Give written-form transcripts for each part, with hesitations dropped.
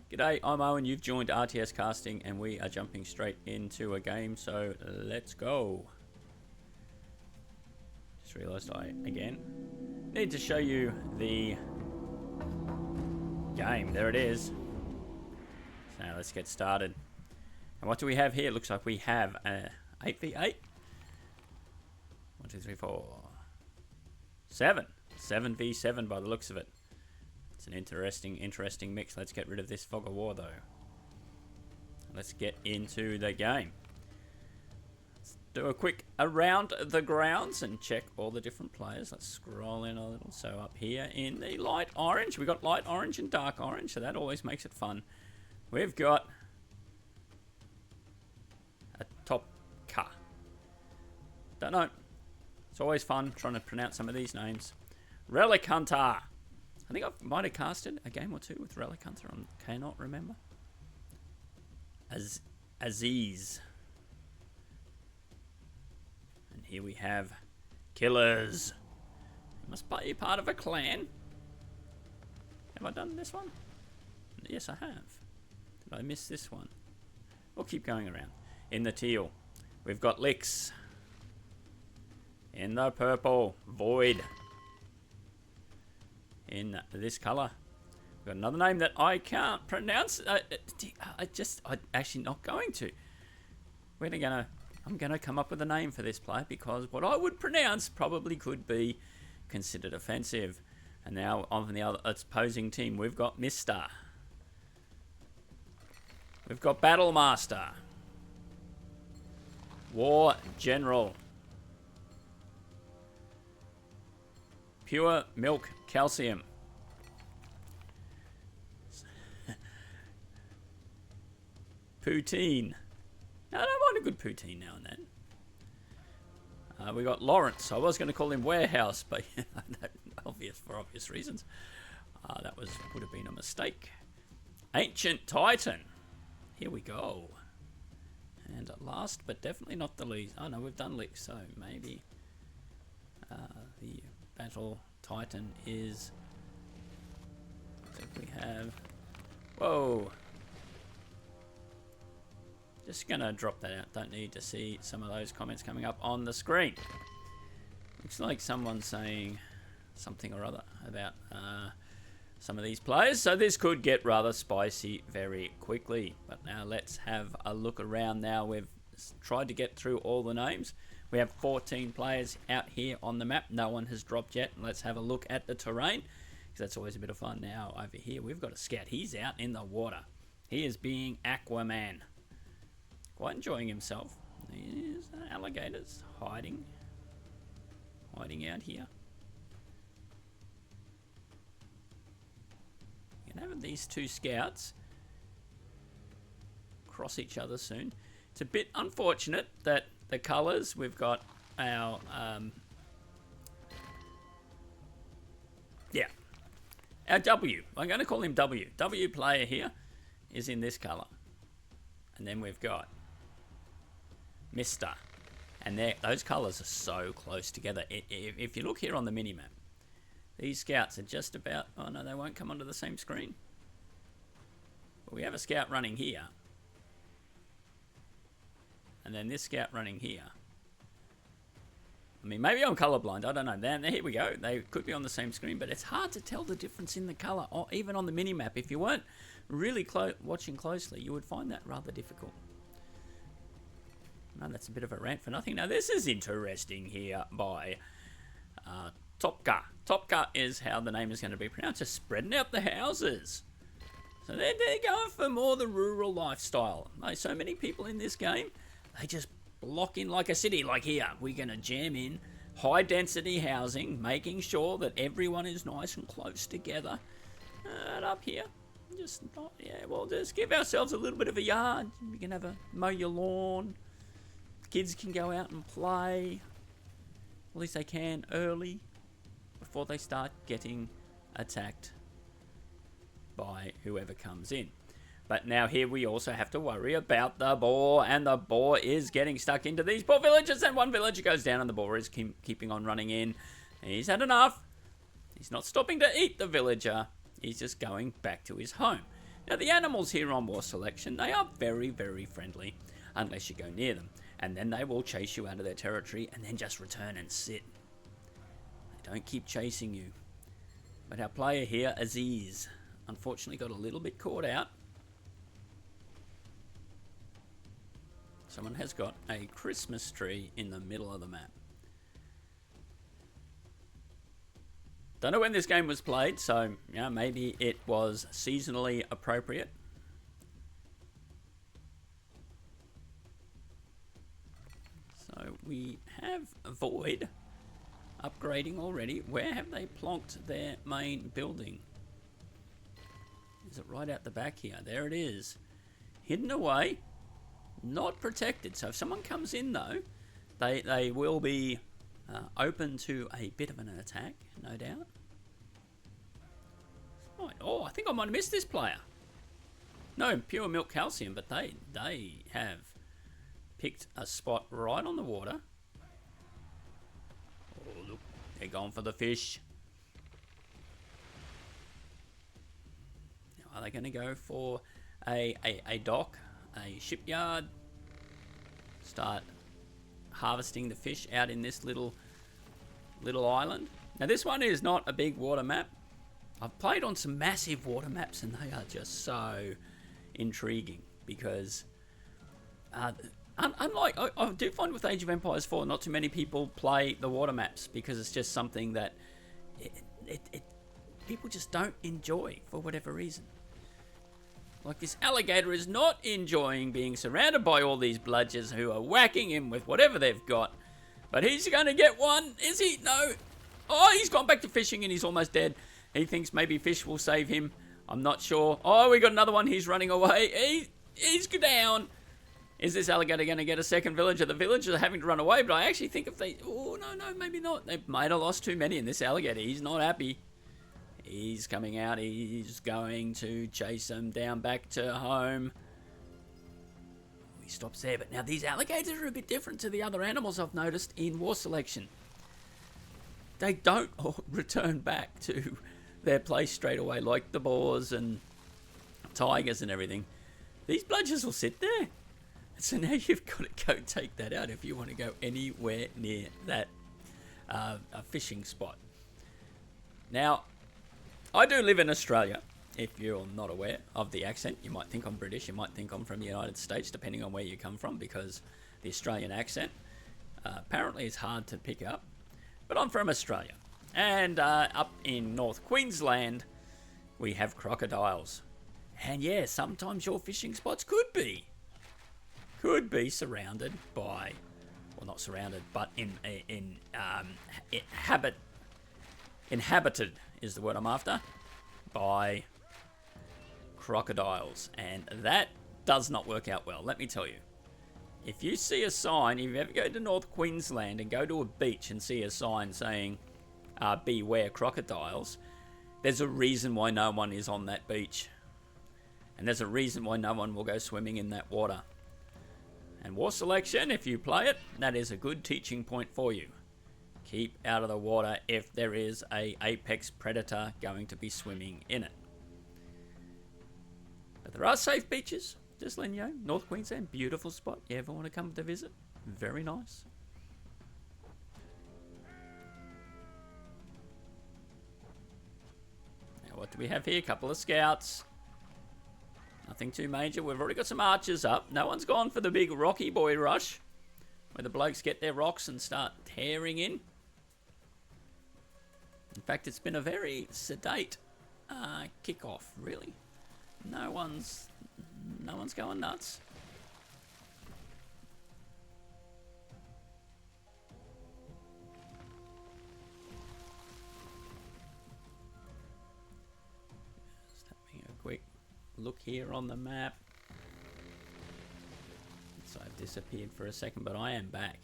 G'day, I'm Owen, you've joined RTS Casting and we are jumping straight into a game, so let's go. Just realised I, again, need to show you the game. There it is. So now let's get started. And what do we have here? Looks like we have a 8v8. 1, 2, 3, 4. 7. 7v7 by the looks of it. It's an interesting mix. Let's get rid of this tug-of-war though. Let's get into the game. Let's do a quick around the grounds and check all the different players. Let's scroll in a little. So up here in the light orange, we got light orange and dark orange, so that always makes it fun. We've got a top car. Don't know. It's always fun trying to pronounce some of these names. Relic Hunter. I think I might have casted a game or two with Relic Hunter. I cannot remember. Aziz. And here we have Killers. You must be part of a clan. Have I done this one? Yes, I have. Did I miss this one? We'll keep going around. In the teal, we've got Licks. In the purple, Void. In this colour, we've got another name that I can't pronounce. I'm actually not going to. I'm gonna come up with a name for this player because what I would pronounce probably could be considered offensive. And now on the other opposing team, we've got Mister. We've got Battle Master. War General. Pure Milk Calcium. Poutine. I don't mind a good poutine now and then. We got Lawrence. I was going to call him Warehouse, but for obvious reasons. That would have been a mistake. Ancient Titan. Here we go. And last, but definitely not the least. Oh no, we've done Lick, so maybe the Battle Titan is. I think we have. Whoa. Just gonna drop that out. Don't need to see some of those comments coming up on the screen. Looks like someone's saying something or other about some of these players. So this could get rather spicy very quickly. But now let's have a look around now. We've tried to get through all the names. We have 14 players out here on the map. No one has dropped yet. Let's have a look at the terrain, because that's always a bit of fun. Now, over here, we've got a scout. He's out in the water. He is being Aquaman. Quite enjoying himself. There's alligators hiding out here. You can have these two scouts cross each other soon. It's a bit unfortunate that the colours, we've got our, our W. I'm going to call him W. W player here is in this colour. And then we've got Mister. And those colours are so close together. If you look here on the minimap, these scouts are just about, oh no, they won't come onto the same screen. But we have a scout running here. And then this scout running here. I mean, maybe I'm colorblind. I don't know. Then here we go. They could be on the same screen, but it's hard to tell the difference in the color, or even on the mini-map. If you weren't really watching closely, you would find that rather difficult. No, that's a bit of a rant for nothing. Now, this is interesting here by Topka. Topka is how the name is going to be pronounced. Just spreading out the houses. So they're going for more the rural lifestyle. Like so many people in this game, they just block in like a city. Like here, we're going to jam in high density housing, making sure that everyone is nice and close together. And up here, just not, just give ourselves a little bit of a yard. You can mow your lawn. Kids can go out and play. At least they can early before they start getting attacked by whoever comes in. But now here we also have to worry about the boar, and the boar is getting stuck into these poor villagers, and one villager goes down and the boar is keeping on running in. He's had enough. He's not stopping to eat the villager. He's just going back to his home. Now, the animals here on War Selection, they are very, very friendly, unless you go near them. And then they will chase you out of their territory and then just return and sit. They don't keep chasing you. But our player here, Aziz, unfortunately got a little bit caught out. Someone has got a Christmas tree in the middle of the map. Don't know when this game was played, so yeah, maybe it was seasonally appropriate. So we have Void upgrading already. Where have they plonked their main building? Is it right out the back here? There it is. Hidden away. Not protected. So if someone comes in though, they will be open to a bit of an attack, no doubt. Oh, I think I might have missed this player. No, pure milk calcium, but they have picked a spot right on the water. Oh, look, they're going for the fish. Now, are they going to go for a dock, a shipyard? Start harvesting the fish out in this little island. Now, this one is not a big water map. I've played on some massive water maps and they are just so intriguing because unlike, I do find with Age of Empires 4 not too many people play the water maps because it's just something that people just don't enjoy for whatever reason. Like this alligator is not enjoying being surrounded by all these bludgers who are whacking him with whatever they've got. But he's going to get one, is he? No. Oh, he's gone back to fishing and he's almost dead. He thinks maybe fish will save him. I'm not sure. Oh, we got another one. He's running away. He's down. Is this alligator going to get a second villager? The villagers are having to run away, but I actually think if they... Oh, no, maybe not. They might have lost too many in this alligator. He's not happy. He's coming out. He's going to chase them down back to home. He stops there. But now these alligators are a bit different to the other animals I've noticed in War Selection. They don't return back to their place straight away like the boars and tigers and everything. These bludgers will sit there. So now you've got to go take that out if you want to go anywhere near that fishing spot. Now, I do live in Australia. If you're not aware of the accent, you might think I'm British, you might think I'm from the United States, depending on where you come from, because the Australian accent apparently is hard to pick up. But I'm from Australia. And up in North Queensland, we have crocodiles. And yeah, sometimes your fishing spots could be surrounded by, well, not surrounded, but inhabited is the word I'm after, by crocodiles. And that does not work out well, let me tell you. If you see a sign, if you ever go to North Queensland and go to a beach and see a sign saying, beware crocodiles, there's a reason why no one is on that beach. And there's a reason why no one will go swimming in that water. And War Selection, if you play it, that is a good teaching point for you. Keep out of the water if there is an apex predator going to be swimming in it. But there are safe beaches. Just letting you know, North Queensland, beautiful spot. You ever want to come to visit? Very nice. Now, what do we have here? A couple of scouts. Nothing too major. We've already got some archers up. No one's gone for the big Rocky Boy rush, where the blokes get their rocks and start tearing in. In fact, it's been a very sedate kickoff, really. No one's going nuts. Just having a quick look here on the map. So I've disappeared for a second, but I am back.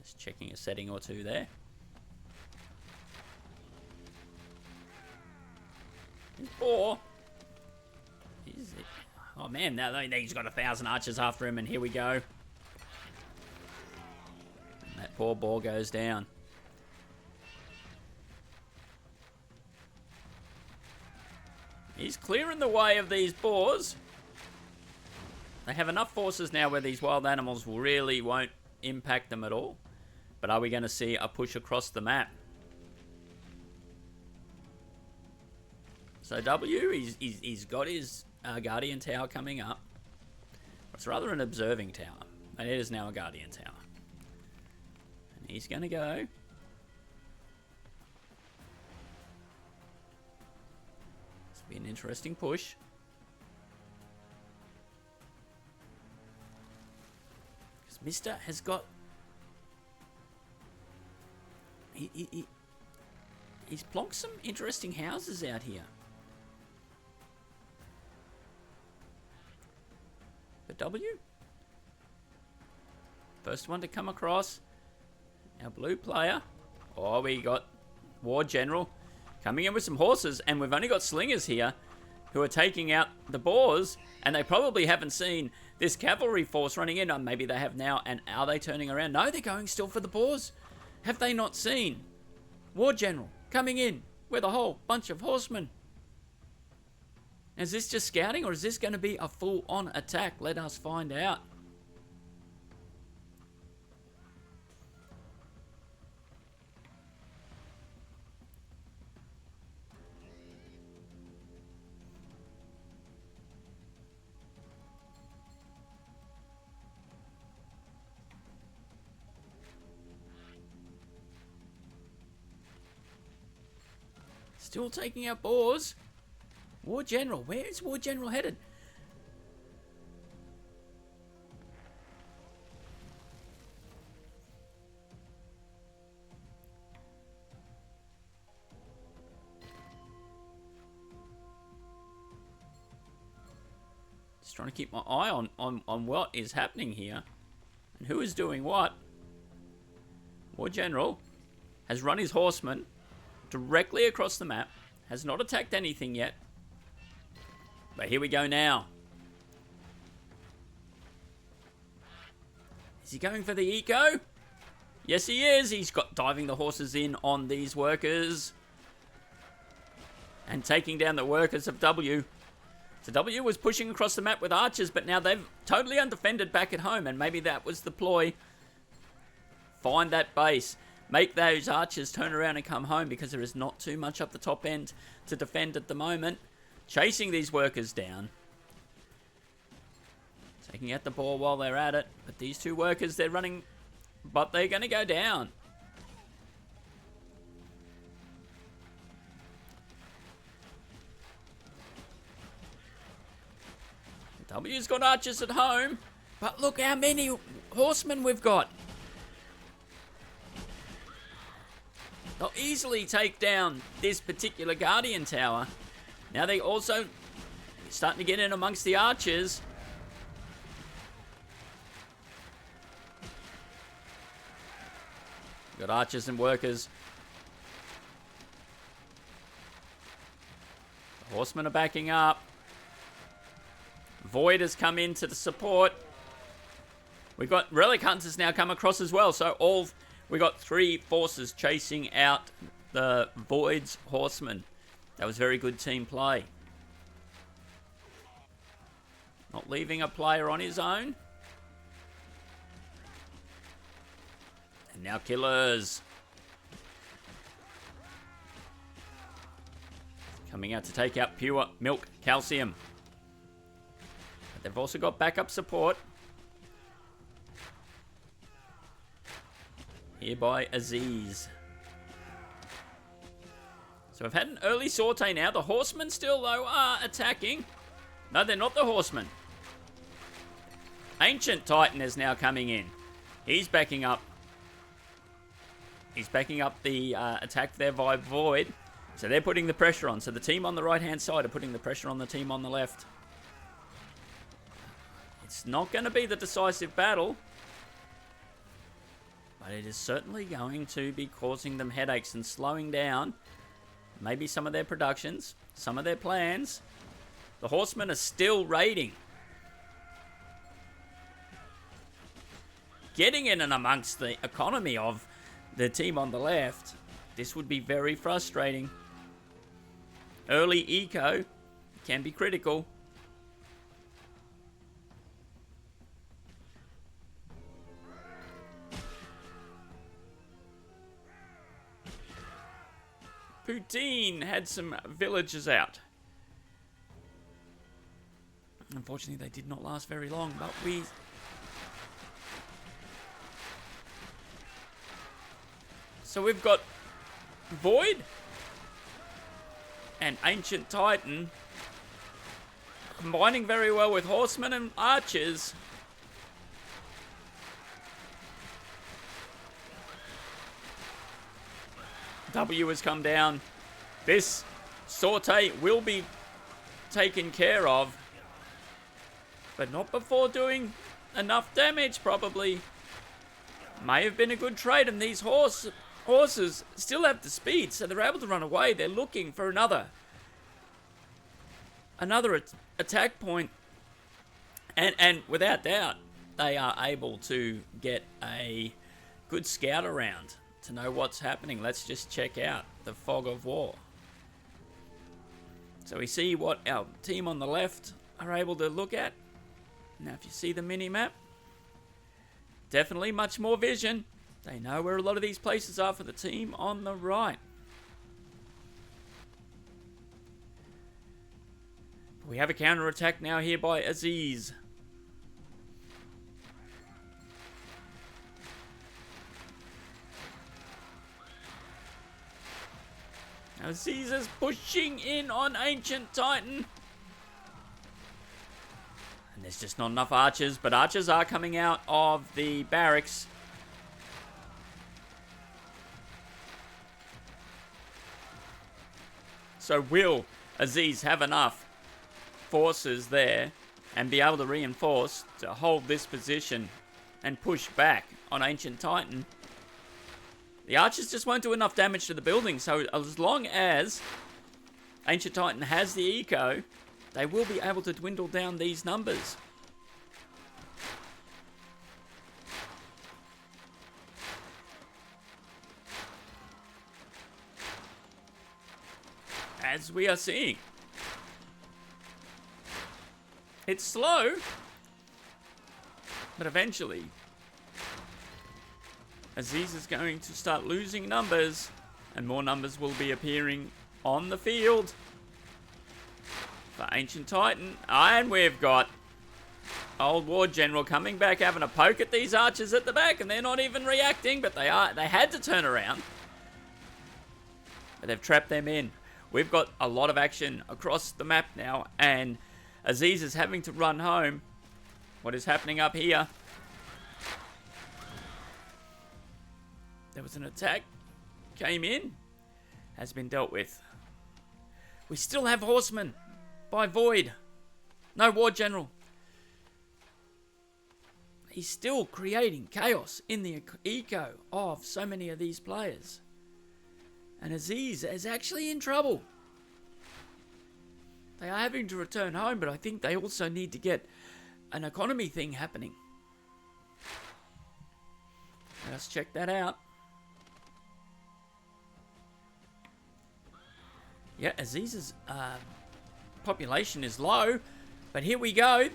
Just checking a setting or two there. His boar. Oh man, now he's got 1,000 archers after him, and here we go. And that poor boar goes down. He's clearing the way of these boars. They have enough forces now where these wild animals really won't impact them at all. But are we going to see a push across the map? So W, he's got his Guardian Tower coming up. It's rather an observing tower. And it is now a Guardian Tower. And he's going to go. This will be an interesting push. Because Mister has got... He's plonked some interesting houses out here. But W? First one to come across. Our blue player. Oh, we got War General coming in with some horses. And we've only got slingers here who are taking out the boars. And they probably haven't seen this cavalry force running in. Or maybe they have now. And are they turning around? No, they're going still for the boars. Have they not seen War General coming in with a whole bunch of horsemen? Is this just scouting or is this going to be a full-on attack? Let us find out. Still taking out boars. War General. Where is War General headed? Just trying to keep my eye on what is happening here. And who is doing what. War General has run his horsemen directly across the map. Has not attacked anything yet. But here we go now. Is he going for the eco? Yes, he is. He's got diving the horses in on these workers. And taking down the workers of W. So W was pushing across the map with archers, but now they've totally undefended back at home. And maybe that was the ploy. Find that base. Make those archers turn around and come home because there is not too much up the top end to defend at the moment. Chasing these workers down. Taking out the ball while they're at it. But these two workers, they're running, but they're going to go down. W's got archers at home, but look how many horsemen we've got. They'll easily take down this particular Guardian Tower. Now they also starting to get in amongst the archers. Got archers and workers. The horsemen are backing up. Void has come in to the support. We've got Relic Hunters now come across as well. So we got 3 forces chasing out the Void's horsemen. That was very good team play. Not leaving a player on his own. And now killers. Coming out to take out pure milk calcium. But they've also got backup support. Here by Aziz. So we've had an early sortie now. The horsemen still, though, are attacking. No, they're not the horsemen. Ancient Titan is now coming in. He's backing up. He's backing up the attack there by Void. So they're putting the pressure on. So the team on the right-hand side are putting the pressure on the team on the left. It's not going to be the decisive battle. But it is certainly going to be causing them headaches and slowing down maybe some of their productions, some of their plans. The horsemen are still raiding. Getting in and amongst the economy of the team on the left. This would be very frustrating. Early eco. can be critical. Poutine had some villagers out. Unfortunately, they did not last very long, but we... So we've got Void and Ancient Titan combining very well with Horsemen and Archers. W has come down. This sortie will be taken care of, but not before doing enough damage, probably. May have been a good trade, and these horses still have the speed, so they're able to run away. They're looking for another attack point, and without doubt, they are able to get a good scout around to know what's happening. Let's just check out the fog of war. So we see what our team on the left are able to look at. Now if you see the mini-map, definitely much more vision. They know where a lot of these places are for the team on the right. We have a counter-attack now here by Aziz. Aziz is pushing in on Ancient Titan. And there's just not enough archers, but archers are coming out of the barracks. So will Aziz have enough forces there and be able to reinforce to hold this position and push back on Ancient Titan? The archers just won't do enough damage to the building, so as long as Ancient Titan has the eco, they will be able to dwindle down these numbers. As we are seeing. It's slow, but eventually Aziz is going to start losing numbers, and more numbers will be appearing on the field for Ancient Titan. And we've got Old War General coming back, having a poke at these archers at the back, and they're not even reacting, but they had to turn around. But they've trapped them in. We've got a lot of action across the map now, and Aziz is having to run home. What is happening up here? There was an attack, came in, has been dealt with. We still have Horsemen by Void. No War General. He's still creating chaos in the eco of so many of these players. And Aziz is actually in trouble. They are having to return home, but I think they also need to get an economy thing happening. Let's check that out. Yeah, Aziz's population is low, but here we go.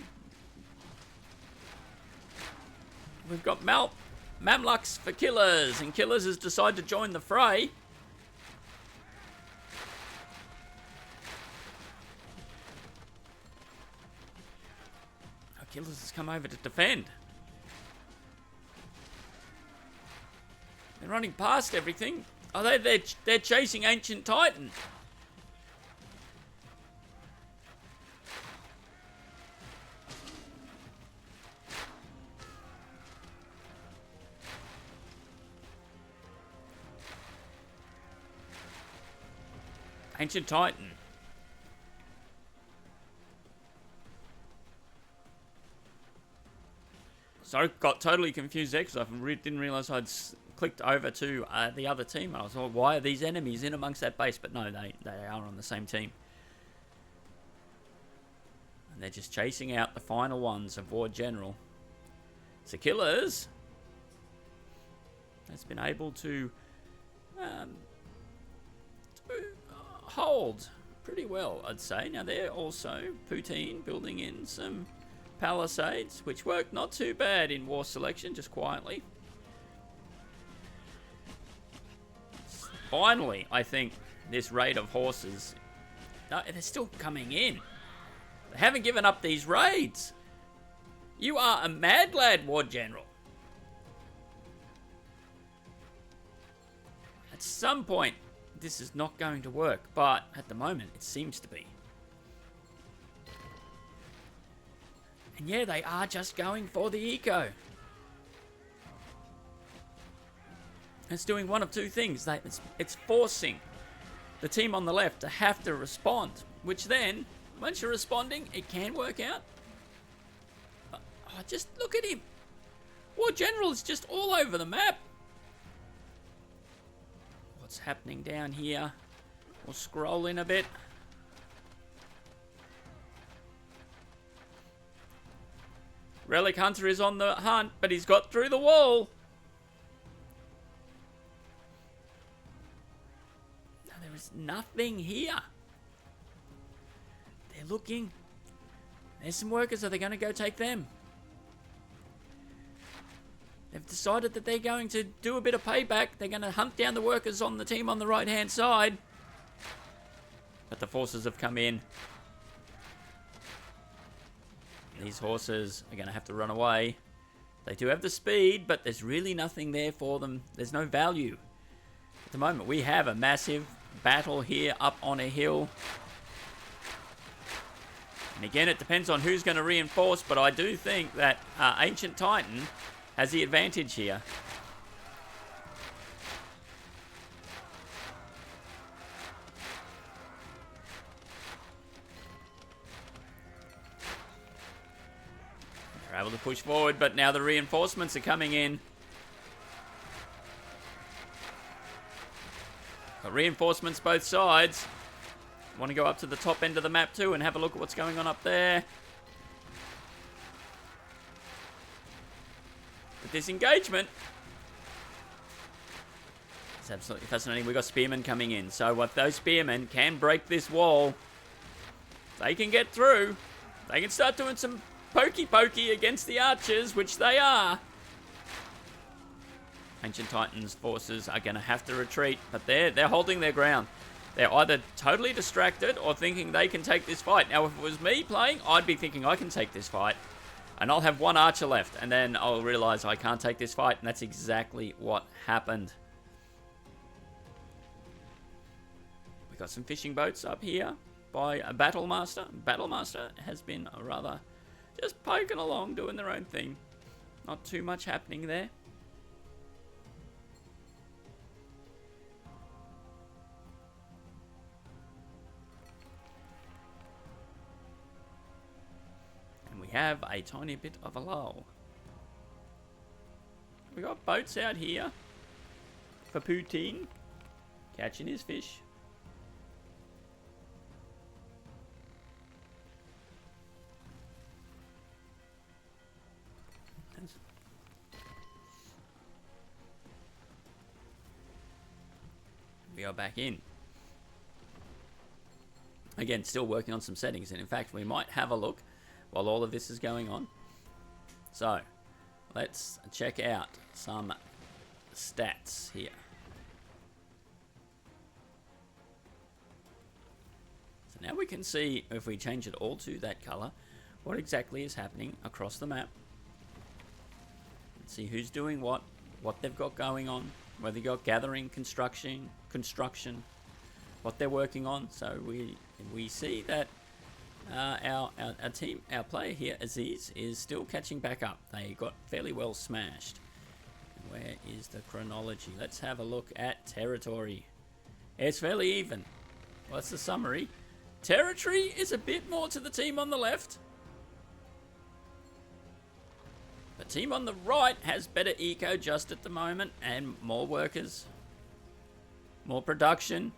We've got Mamluks for Killers, and Killers has decided to join the fray. Killers has come over to defend. They're running past everything. Oh, they're chasing Ancient Titan. Ancient Titan. So got totally confused there because I didn't realise I'd clicked over to the other team. I was like, why are these enemies in amongst that base? But no, they are on the same team. And they're just chasing out the final ones of War General. So Killers has been able to hold pretty well, I'd say. Now they're also, Poutine, building in some palisades, which worked not too bad in war selection, just quietly. Finally, I think this raid of horses... No, they're still coming in. They haven't given up these raids. You are a mad lad, War General. At some point, this is not going to work, but at the moment, it seems to be. And yeah, they are just going for the eco. It's doing one of two things. It's forcing the team on the left to have to respond, which then, once you're responding, it can work out. Oh, just look at him. War General is just all over the map. What's happening down here? We'll scroll in a bit. Relic Hunter is on the hunt, but he's got through the wall. Now, there is nothing here. They're looking. There's some workers. Are they going to go take them? They've decided that they're going to do a bit of payback. They're going to hunt down the workers on the team on the right-hand side. But the forces have come in. These horses are going to have to run away. They do have the speed, but there's really nothing there for them. There's no value. At the moment, we have a massive battle here up on a hill. And again, it depends on who's going to reinforce, but I do think that Ancient Titan has the advantage here. They're able to push forward, but now the reinforcements are coming in. Got reinforcements both sides. Want to go up to the top end of the map too and have a look at what's going on up there. But this engagement is absolutely fascinating. We've got spearmen coming in. So if those spearmen can break this wall, they can get through. They can start doing some pokey against the archers, which they are. Ancient Titan's forces are going to have to retreat, but they're holding their ground. They're either totally distracted or thinking they can take this fight. Now, if it was me playing, I'd be thinking I can take this fight. And I'll have one archer left, and then I'll realize I can't take this fight, and that's exactly what happened. We've got some fishing boats up here by a Battlemaster. Battlemaster has been rather just poking along, doing their own thing. Not too much happening there. We have a tiny bit of a lull. We got boats out here for Poutine catching his fish. We are back in. Again, still working on some settings, and in fact, we might have a look while all of this is going on. So, let's check out some stats here. So now we can see, if we change it all to that color, what exactly is happening across the map. Let's see who's doing what they've got going on, whether they've got gathering, construction, what they're working on. So we see that our team, our player here, Aziz, is still catching back up. They got fairly well smashed. Where is the chronology? Let's have a look at territory. It's fairly even. Well, that's the summary. Territory is a bit more to the team on the left. The team on the right has better eco just at the moment, and more workers, more production.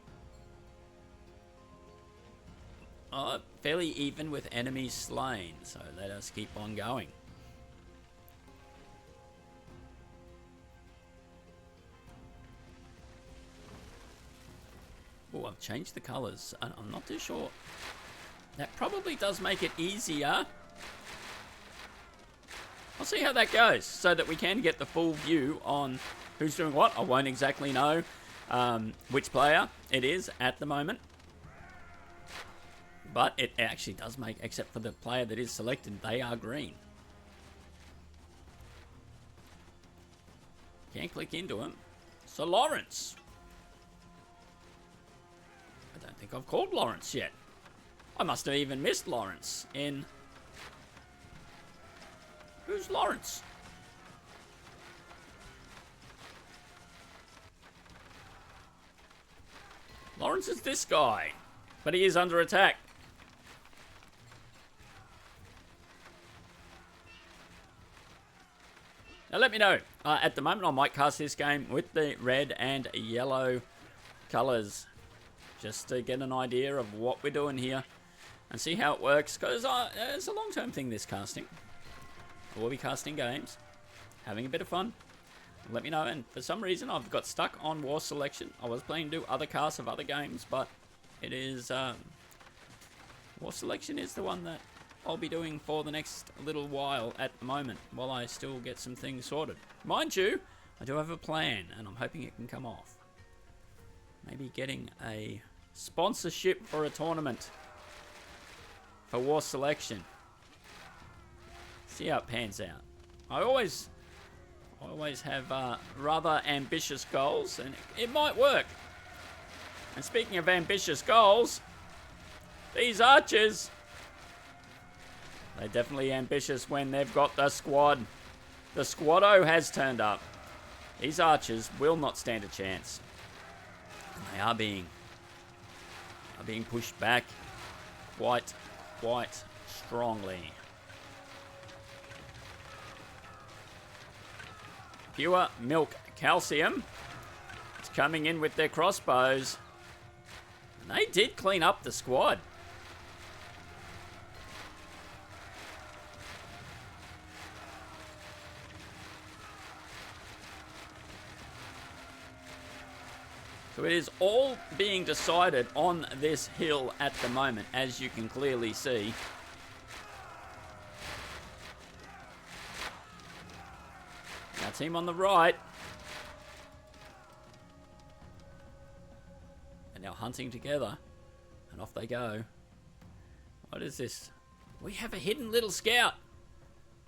Fairly even with enemies slain, so let us keep on going. Oh, I've changed the colours. I'm not too sure. That probably does make it easier. I'll see how that goes so that we can get the full view on who's doing what. I won't exactly know which player it is at the moment. But it actually does make, except for the player that is selected, they are green. Can't click into him. So Lawrence. I don't think I've called Lawrence yet. I must have even missed Lawrence in... Who's Lawrence? Lawrence is this guy, but he is under attack. Now let me know. At the moment I might cast this game with the red and yellow colours, just to get an idea of what we're doing here and see how it works, because it's a long-term thing, this casting. I will be casting games, having a bit of fun. Let me know. And for some reason I've got stuck on War Selection. I was planning to do other casts of other games, but it is War Selection is the one that I'll be doing for the next little while at the moment, while I still get some things sorted. Mind you, I do have a plan, and I'm hoping it can come off. Maybe getting a sponsorship for a tournament for War Selection. See how it pans out. I always have rather ambitious goals, and it might work. And speaking of ambitious goals, these archers, they're definitely ambitious when they've got the squad. The squaddo has turned up. These archers will not stand a chance. And they are being pushed back quite strongly. Pure Milk Calcium. It's coming in with their crossbows. And they did clean up the squad. So it is all being decided on this hill at the moment, as you can clearly see. Our team on the right. And now hunting together. And off they go. What is this? We have a hidden little scout.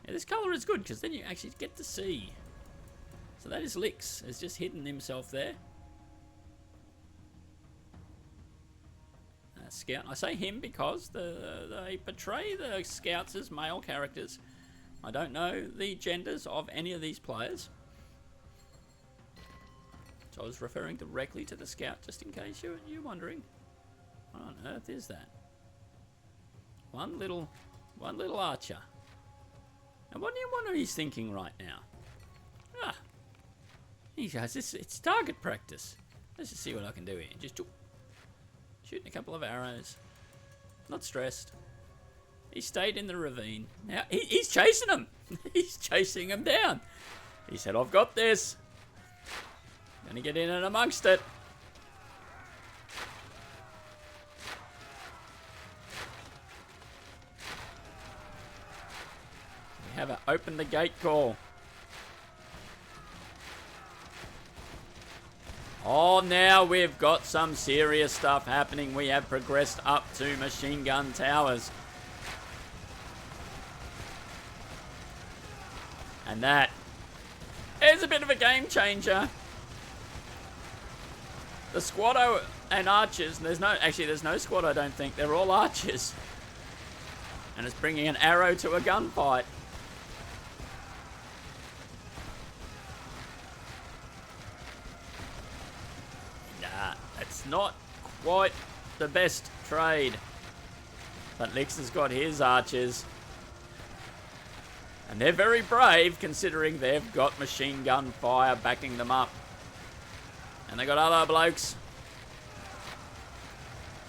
Yeah, this colour is good because then you actually get to see. So that is Lix. Has just hidden himself there. Scout. I say him because they portray the scouts as male characters. I don't know the genders of any of these players. So I was referring directly to the scout, just in case you're wondering. What on earth is that? One little archer. And what do you wonder he's thinking right now? Ah, he goes, it's target practice. Let's just see what I can do here. Just shooting a couple of arrows. Not stressed. He stayed in the ravine. Now, he's chasing him. He's chasing him down. He said, I've got this. Gonna get in and amongst it. We have an open the gate call. Oh, now we've got some serious stuff happening. We have progressed up to machine gun towers. And that is a bit of a game changer. The squaddo and archers, there's no squad, I don't think. They're all archers. And it's bringing an arrow to a gunfight. It's not quite the best trade. But Lix has got his archers. And they're very brave considering they've got machine gun fire backing them up. And they got other blokes.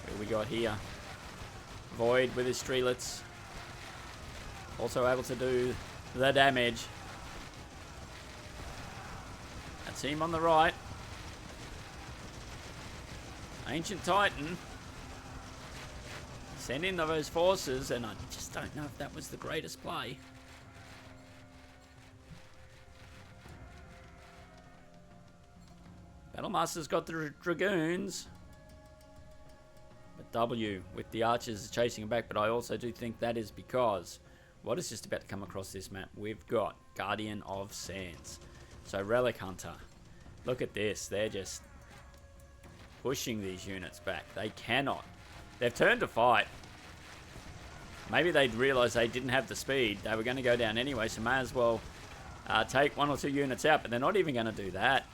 Who we got here? Void with his streelets. Also able to do the damage. A team on the right. Ancient Titan. Send in those forces, and I just don't know if that was the greatest play. Battlemaster's got the Dragoons. But W with the archers chasing him back, but I also do think that is because what is just about to come across this map? We've got Guardian of Sands. So Relic Hunter. Look at this. They're just pushing these units back. They cannot. They've turned to fight. Maybe they'd realised they didn't have the speed. They were going to go down anyway, so may as well take 1 or 2 units out, but they're not even going to do that.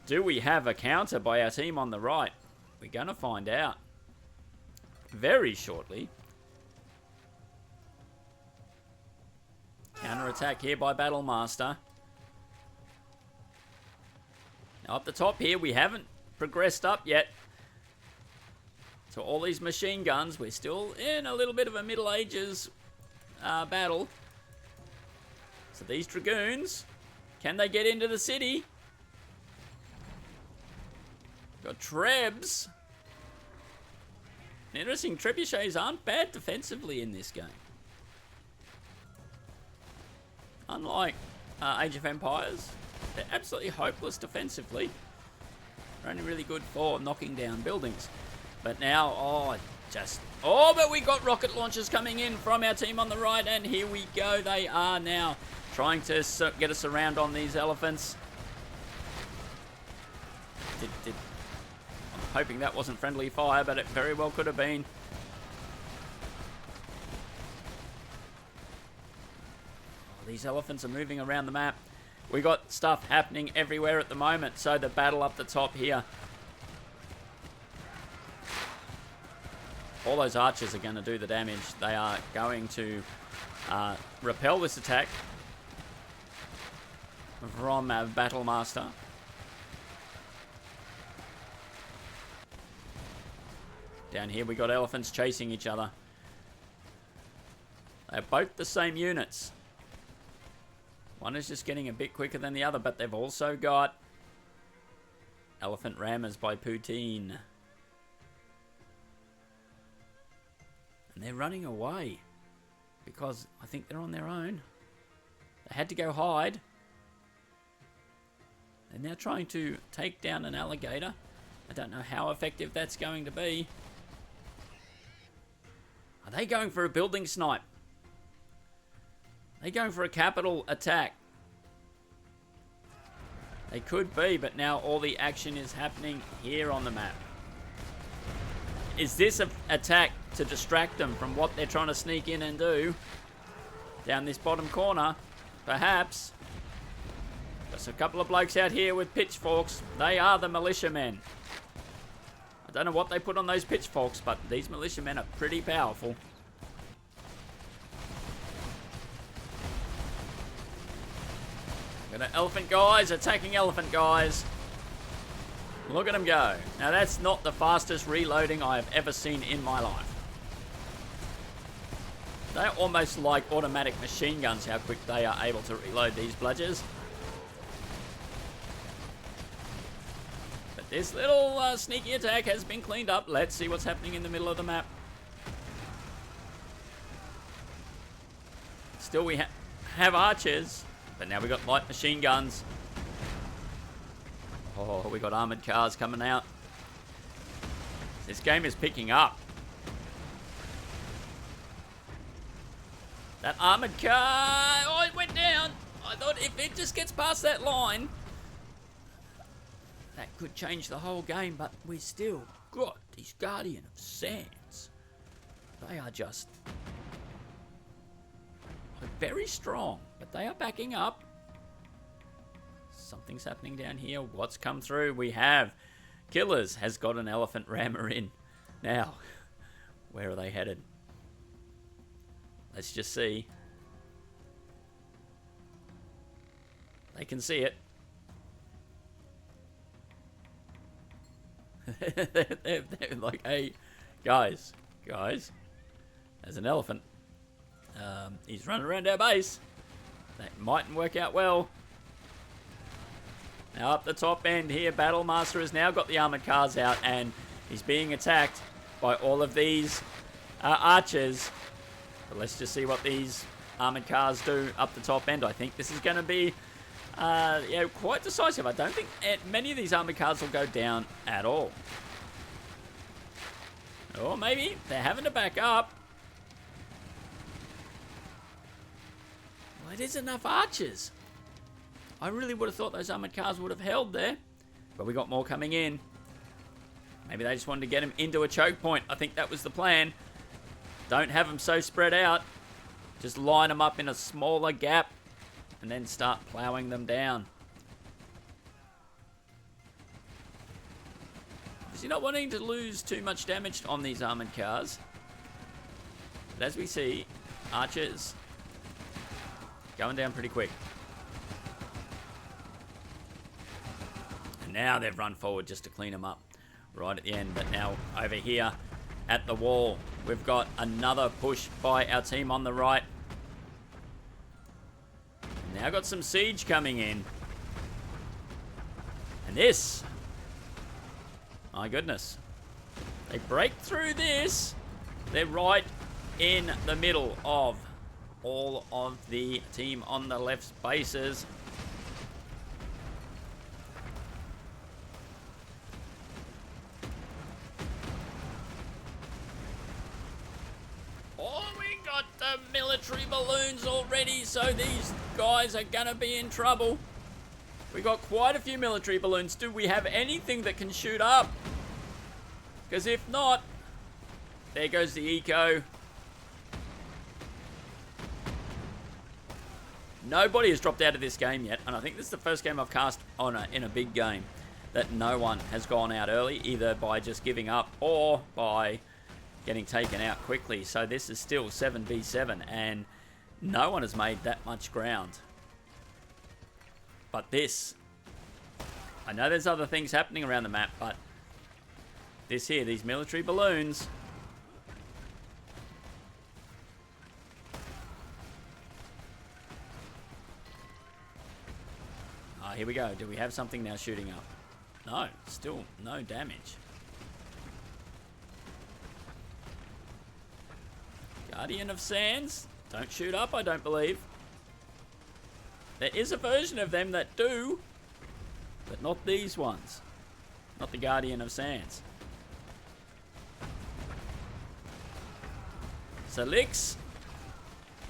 Do we have a counter by our team on the right? We're going to find out very shortly. Counter-attack here by Battlemaster. Now up the top here, we haven't progressed up yet. So all these machine guns, we're still in a little bit of a Middle Ages battle. So these Dragoons, can they get into the city? Got Trebs. Interesting, trebuchets aren't bad defensively in this game. Unlike Age of Empires, they're absolutely hopeless defensively. They're only really good for knocking down buildings. But now, but we got rocket launchers coming in from our team on the right, and here we go. They are now trying to get us around on these elephants. I'm hoping that wasn't friendly fire, but it very well could have been. Oh, these elephants are moving around the map. We got stuff happening everywhere at the moment, so the battle up the top here. All those archers are going to do the damage. They are going to repel this attack from Battlemaster. Down here we got elephants chasing each other. They're both the same units. One is just getting a bit quicker than the other, but they've also got elephant rammers by Poutine. And they're running away because I think they're on their own. They had to go hide. They're now trying to take down an alligator. I don't know how effective that's going to be. Are they going for a building snipe? Are they going for a capital attack? They could be, but now all the action is happening here on the map. Is this an attack to distract them from what they're trying to sneak in and do? Down this bottom corner, perhaps. There's a couple of blokes out here with pitchforks. They are the militiamen. I don't know what they put on those pitchforks, but these militiamen are pretty powerful. Got an elephant guys attacking elephant guys. Look at them go. Now that's not the fastest reloading I have ever seen in my life. They're almost like automatic machine guns, how quick they are able to reload these bludgers. But this little sneaky attack has been cleaned up. Let's see what's happening in the middle of the map. Still we have archers, but now we got light machine guns. Oh, we got armoured cars coming out. This game is picking up. That armoured car... Oh, it went down. I thought if it just gets past that line, that could change the whole game, but we still got these Guardian of Sands. They are just very strong, but they are backing up. Something's happening down here. What's come through? We have Killers has got an elephant rammer in. Now, where are they headed? Let's just see. They can see it. they're like, hey, guys, there's an elephant. He's running around our base. That mightn't work out well. Now up the top end here, Battlemaster has now got the armoured cars out, and he's being attacked by all of these archers. But let's just see what these armoured cars do up the top end. I think this is going to be quite decisive. I don't think many of these armoured cars will go down at all. Or maybe they're having to back up. Well, it is enough archers. I really would have thought those armoured cars would have held there. But we got more coming in. Maybe they just wanted to get him into a choke point. I think that was the plan. Don't have them so spread out. Just line them up in a smaller gap and then start ploughing them down. Obviously not wanting to lose too much damage on these armoured cars. But as we see, archers going down pretty quick. And now they've run forward just to clean them up right at the end. But now over here at the wall, we've got another push by our team on the right. Now got some siege coming in. And this, my goodness, they break through this. They're right in the middle of all of the team on the left's bases. Oh, we got the military balloons already, so these guys are gonna be in trouble. We got quite a few military balloons. Do we have anything that can shoot up? Because if not, there goes the eco. Nobody has dropped out of this game yet, and I think this is the first game I've cast on in a big game that no one has gone out early, either by just giving up or by getting taken out quickly. So this is still 7v7, and no one has made that much ground. But this, I know there's other things happening around the map, but this here, these military balloons, here we go. Do we have something now shooting up? No, still no damage. Guardian of Sands, don't shoot up, I don't believe. There is a version of them that do, but not these ones. Not the Guardian of Sands. So Lix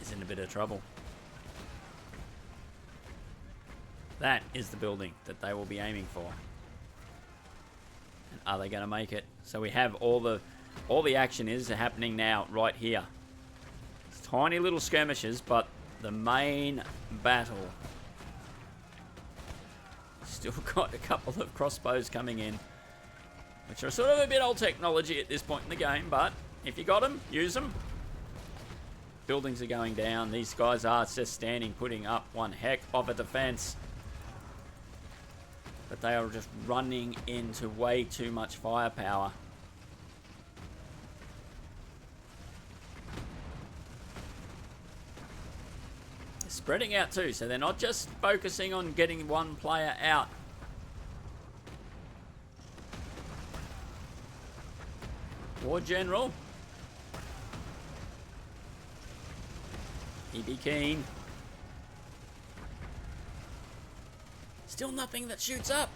is in a bit of trouble. That is the building that they will be aiming for. And are they going to make it? So we have all the action is happening now right here. It's tiny little skirmishes, but the main battle. Still got a couple of crossbows coming in, which are sort of a bit old technology at this point in the game, but if you got them, use them. Buildings are going down. These guys are just standing, putting up one heck of a defense. But they are just running into way too much firepower. They're spreading out too, so they're not just focusing on getting one player out. War General. He be keen. Still nothing that shoots up.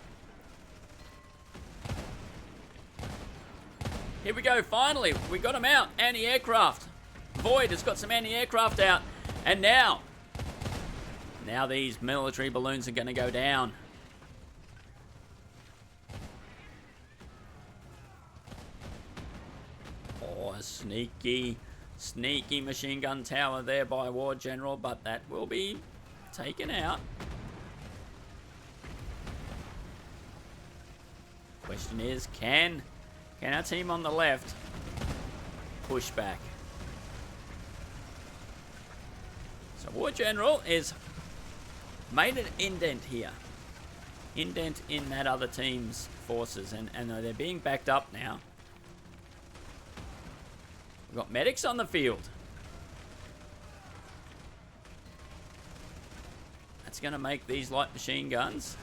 Here we go, finally. We got him out. Anti-aircraft. Void has got some anti-aircraft out. And now these military balloons are going to go down. Oh, a sneaky machine gun tower there by War General, but that will be taken out. Question is, can our team on the left push back? So War General is made an indent here. Indent in that other team's forces, and they're being backed up now. We've got medics on the field. That's going to make these light machine guns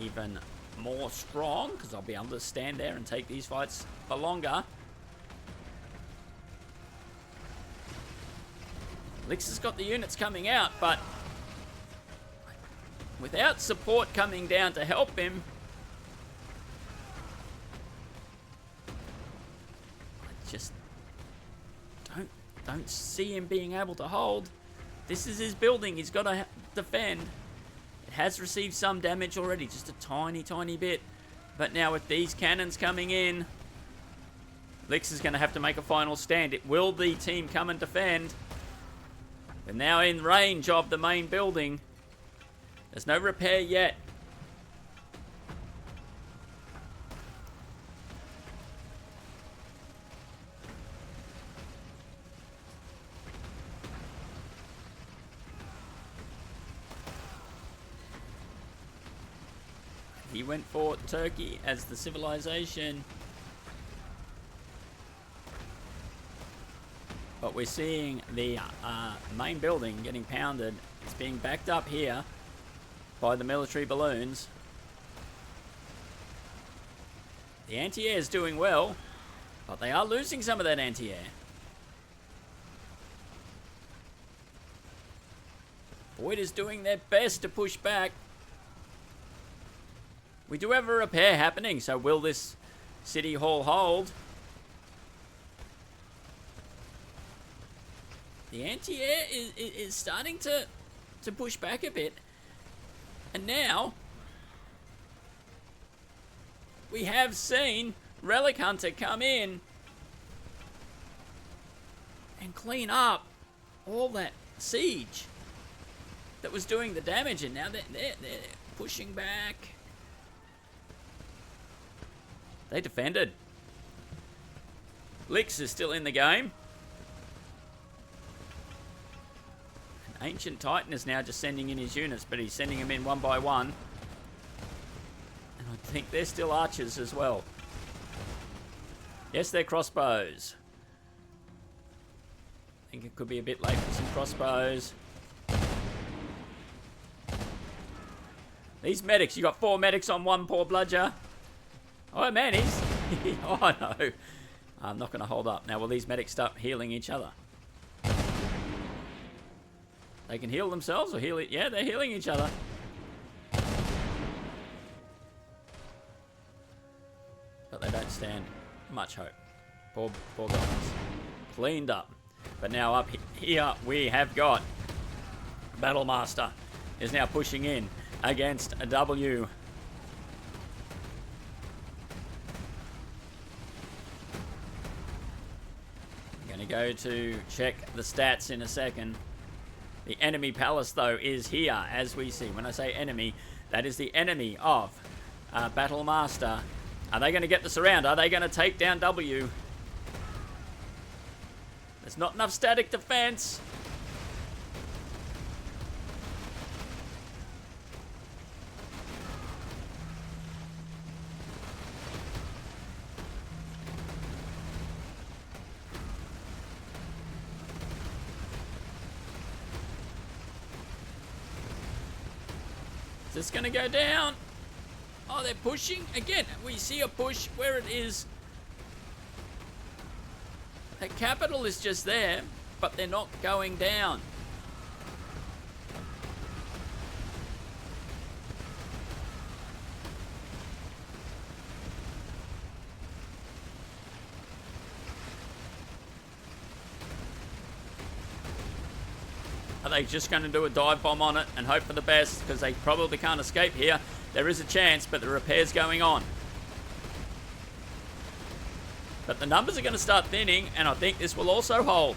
even more strong, because I'll be able to stand there and take these fights for longer. Lix has got the units coming out, but without support coming down to help him, I just don't see him being able to hold. This is his building. He's got to defend. It has received some damage already, just a tiny bit. But now with these cannons coming in, Lix is going to have to make a final stand. It will the team come and defend. They're now in range of the main building. There's no repair yet. He went for Turkey as the civilization. But we're seeing the main building getting pounded. It's being backed up here by the military balloons. The anti-air is doing well, but they are losing some of that anti-air. Boyd is doing their best to push back. We do have a repair happening, so will this city hall hold? The anti-air is starting to push back a bit. And now, we have seen Relic Hunter come in and clean up all that siege that was doing the damage. And now they're pushing back. They defended. Lix is still in the game. An Ancient Titan is now just sending in his units, but he's sending them in one by one. And I think they're still archers as well. Yes, they're crossbows. I think it could be a bit late for some crossbows. These medics, you got 4 medics on one poor bludger. Oh man, he's... oh no. I'm not going to hold up. Now will these medics start healing each other? They can heal themselves or heal it. Yeah, they're healing each other. But they don't stand much hope. Poor guys. Cleaned up. But now up here we have got Battlemaster is now pushing in against a W. Go to check the stats in a second. The enemy palace though is here, as we see. When I say enemy, that is the enemy of Battlemaster. Are they going to get this around? Are they going to take down W? There's not enough static defense. Is this going to go down? Oh, they're pushing. Again, we see a push where it is. The capital is just there, but they're not going down. Are they just going to do a dive bomb on it and hope for the best? Because they probably can't escape here. There is a chance, but the repair's going on. But the numbers are going to start thinning, and I think this will also hold.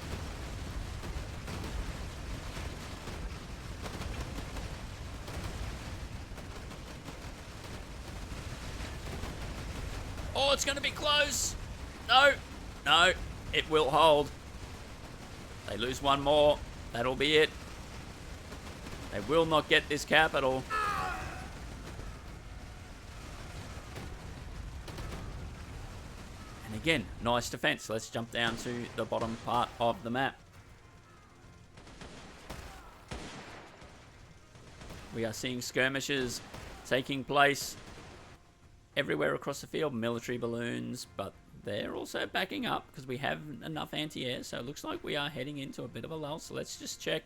Oh, it's going to be close. No, it will hold. They lose one more. That'll be it. They will not get this capital. And again, nice defense. Let's jump down to the bottom part of the map. We are seeing skirmishes taking place everywhere across the field. Military balloons, but they're also backing up because we have enough anti-air. So it looks like we are heading into a bit of a lull. So let's just check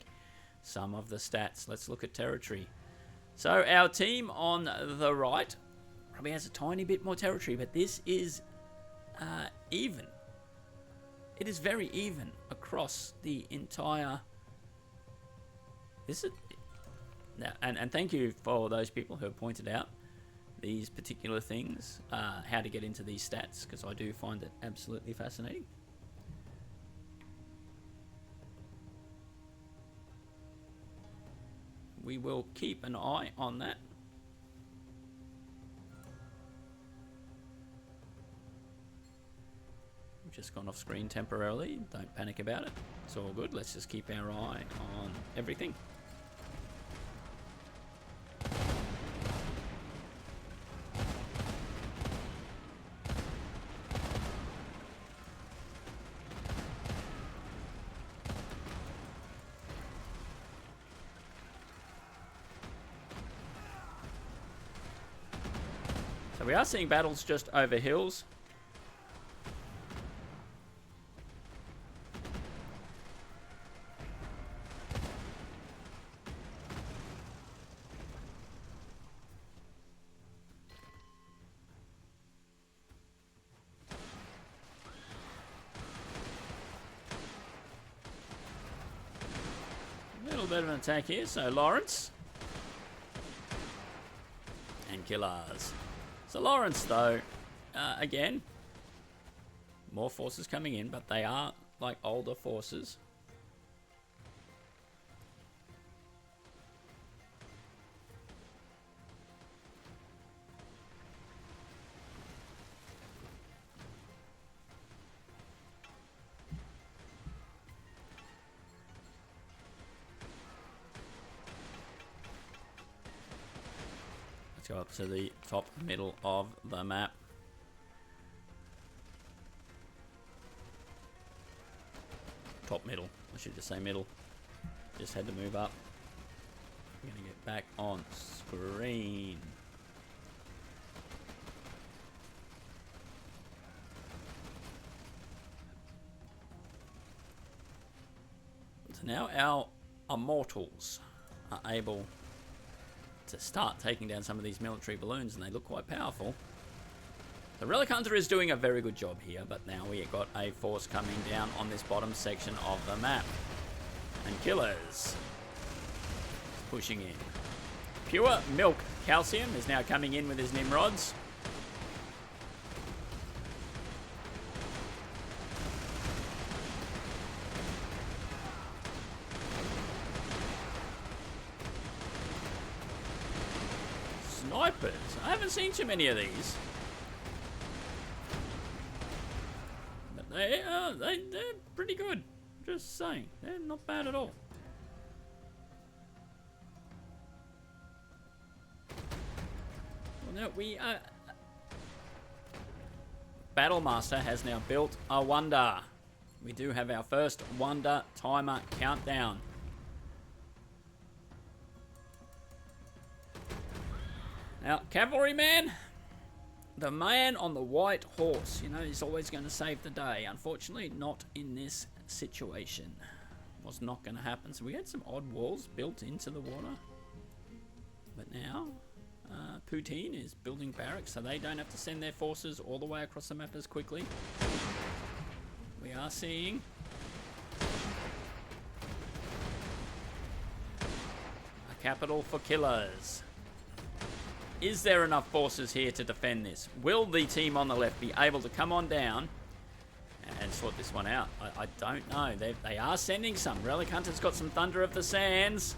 some of the stats. Let's look at territory. So our team on the right probably has a tiny bit more territory, but this is even. It is very even across the entire... This is... Now, and thank you for those people who have pointed out these particular things, how to get into these stats, because I do find it absolutely fascinating. We will keep an eye on that. We've just gone off screen temporarily. Don't panic about it. It's all good. Let's just keep our eye on everything. So we are seeing battles just over hills. A little bit of an attack here, so Lawrence and Killers. So Lawrence, though, again, more forces coming in, but they are like older forces. Go up to the top middle of the map. Top middle. I should just say middle. Just had to move up. I'm going to get back on screen. So now our immortals are able to start taking down some of these military balloons, and they look quite powerful. The Relic Hunter is doing a very good job here, but now we got a force coming down on this bottom section of the map. And Killers pushing in. Pure Milk Calcium is now coming in with his Nimrods. Snipers. I haven't seen too many of these. But they're pretty good. Just saying. They're not bad at all. Well, now we are... Battlemaster has now built a wonder. We do have our first wonder timer countdown. Now, cavalryman, the man on the white horse, you know, he's always going to save the day. Unfortunately, not in this situation. Was not going to happen. So we had some odd walls built into the water. But now, Poutine is building barracks, so they don't have to send their forces all the way across the map as quickly. We are seeing a capital for Killers. Is there enough forces here to defend this? Will the team on the left be able to come on down and sort this one out? I don't know. They are sending some. Relic Hunter's got some Thunder of the Sands.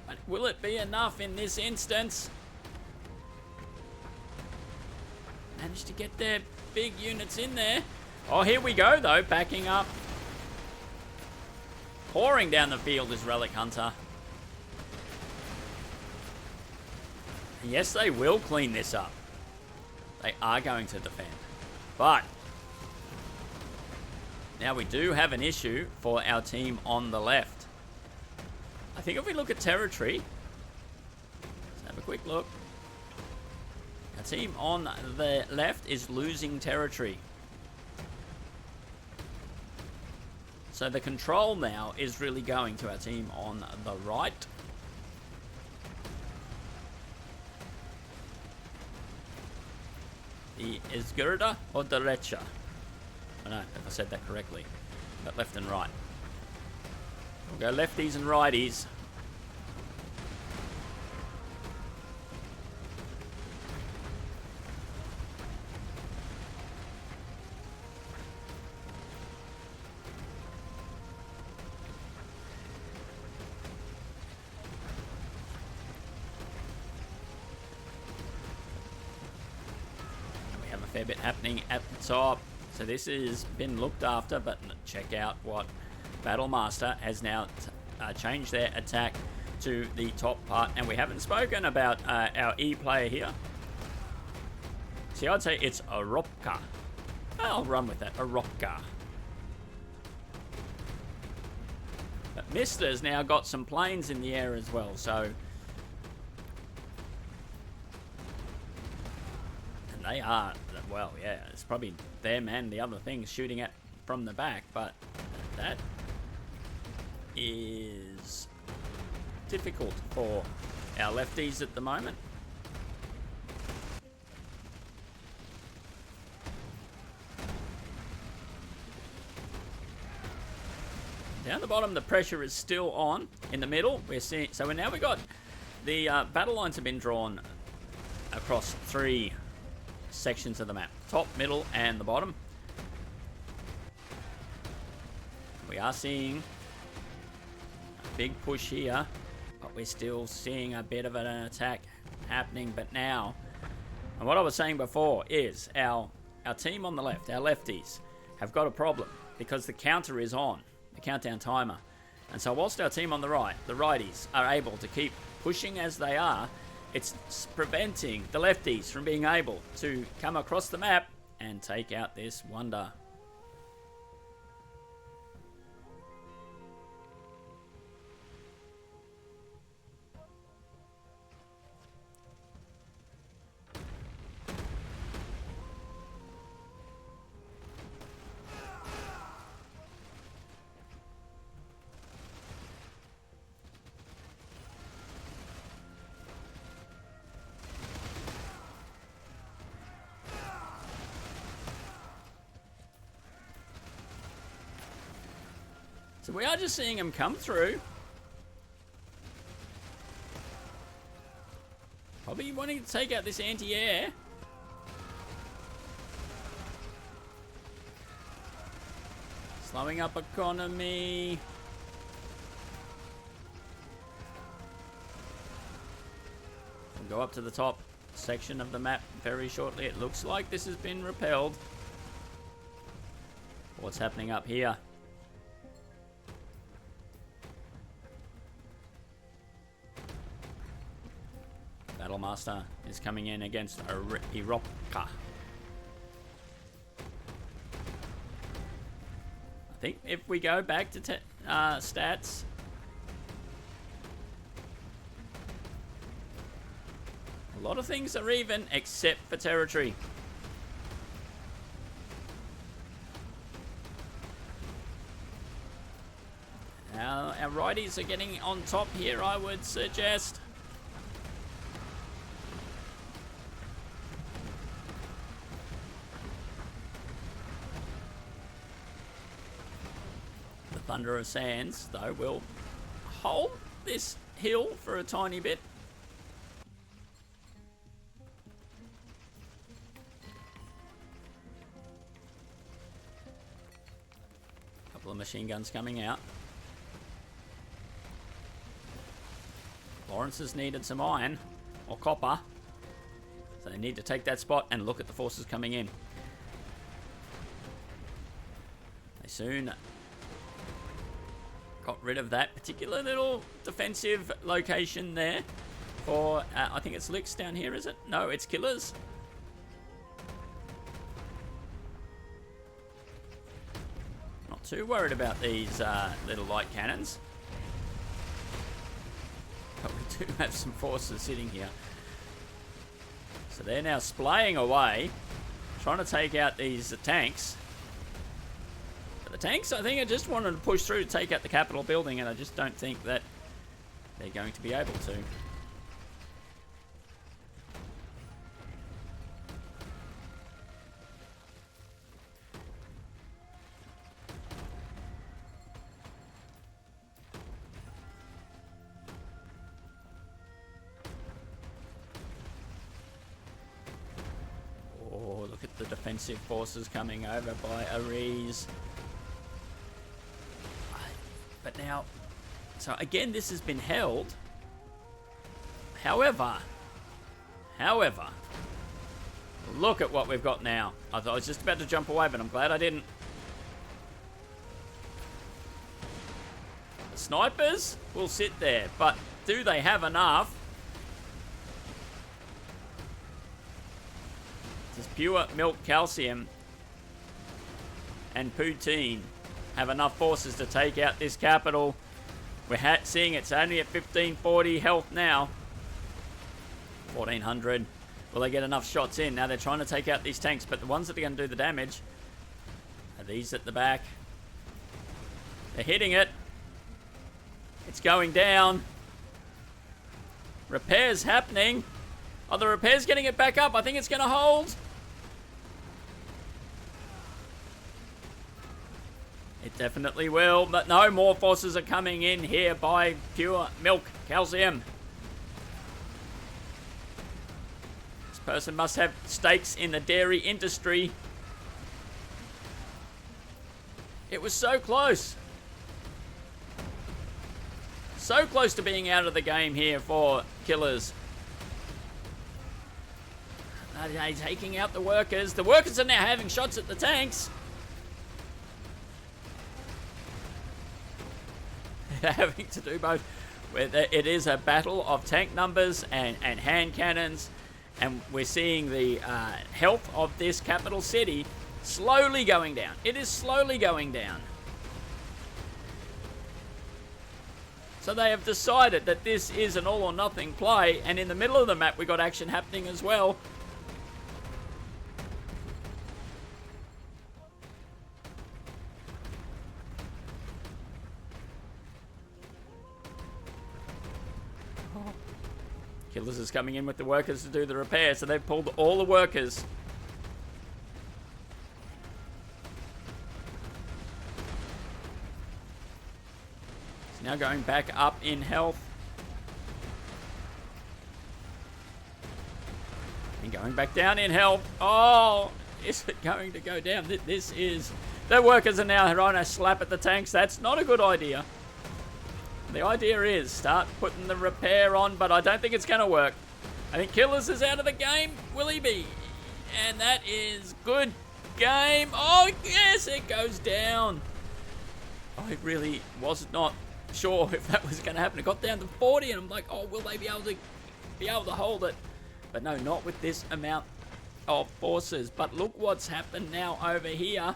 But will it be enough in this instance? Managed to get their big units in there. Oh, here we go, though. Backing up. Pouring down the field is Relic Hunter. Yes, they will clean this up. They are going to defend. But now we do have an issue for our team on the left. I think if we look at territory, let's have a quick look. Our team on the left is losing territory. So the control now is really going to our team on the right. The izquierda or derecha? I don't know if I said that correctly. But left and right. We'll go lefties and righties. Fair bit happening at the top. So this has been looked after, but check out what Battlemaster has now changed their attack to the top part. And we haven't spoken about our E player here. See, I'd say it's a Ropka. I'll run with that, a Ropka. But Mister's now got some planes in the air as well, so... And they are... Well, yeah, it's probably them and the other things shooting at from the back, but that is difficult for our lefties at the moment. Down the bottom, the pressure is still on. In the middle, we're seeing... So now we've got... The battle lines have been drawn across 3 sections of the map. Top, middle, and the bottom. We are seeing a big push here, but we're still seeing a bit of an attack happening. But now, and what I was saying before is our team on the left, our lefties, have got a problem because the counter is on, the countdown timer. And so whilst our team on the right, the righties, are able to keep pushing as they are, it's preventing the lefties from being able to come across the map and take out this wonder. So we are just seeing them come through. Probably wanting to take out this anti-air. Slowing up economy. We'll go up to the top section of the map very shortly. It looks like this has been repelled. What's happening up here? Battlemaster is coming in against Iropka. I think if we go back to stats, a lot of things are even except for territory. Our righties are getting on top here, I would suggest. Thunder of Sands, though, will hold this hill for a tiny bit. A couple of machine guns coming out. Lawrence has needed some iron, or copper, so they need to take that spot and look at the forces coming in. They soon got rid of that particular little defensive location there for, I think it's Licks down here, is it? No, it's Killers. Not too worried about these little light cannons. do have some forces sitting here. So they're now splaying away, trying to take out these tanks. But the tanks, I think, are just wanting to push through to take out the Capitol building, and I just don't think that they're going to be able to. Look at the defensive forces coming over by Ares. But now, so again, this has been held. However, look at what we've got now. I was just about to jump away, but I'm glad I didn't. The snipers will sit there, but do they have enough? Does pure milk calcium and poutine have enough forces to take out this capital? We're seeing it's only at 1540 health now. 1400. Will they get enough shots in? Now they're trying to take out these tanks, but the ones that are going to do the damage are these at the back. They're hitting it. It's going down. Repairs happening. Are the repairs getting it back up? I think it's going to hold. It definitely will, but no, more forces are coming in here by pure milk calcium. This person must have stakes in the dairy industry. It was so close. So close to being out of the game here for Killers. They're taking out the workers. The workers are now having shots at the tanks. Having to do both. It is a battle of tank numbers and hand cannons, and we're seeing the health of this capital city slowly going down. It is slowly going down. So they have decided that this is an all or nothing play, and in the middle of the map we got action happening as well. Killers is coming in with the workers to do the repair, so they've pulled all the workers. It's now going back up in health. And going back down in health. Oh, is it going to go down? This is... The workers are now trying to slap at the tanks. That's not a good idea. The idea is start putting the repair on, but I don't think it's going to work. I think Killers is out of the game. Will he be? And that is good game. Oh, yes, it goes down. I really was not sure if that was going to happen. It got down to 40, and I'm like, oh, will they be able to hold it? But no, not with this amount of forces. But look what's happened now over here.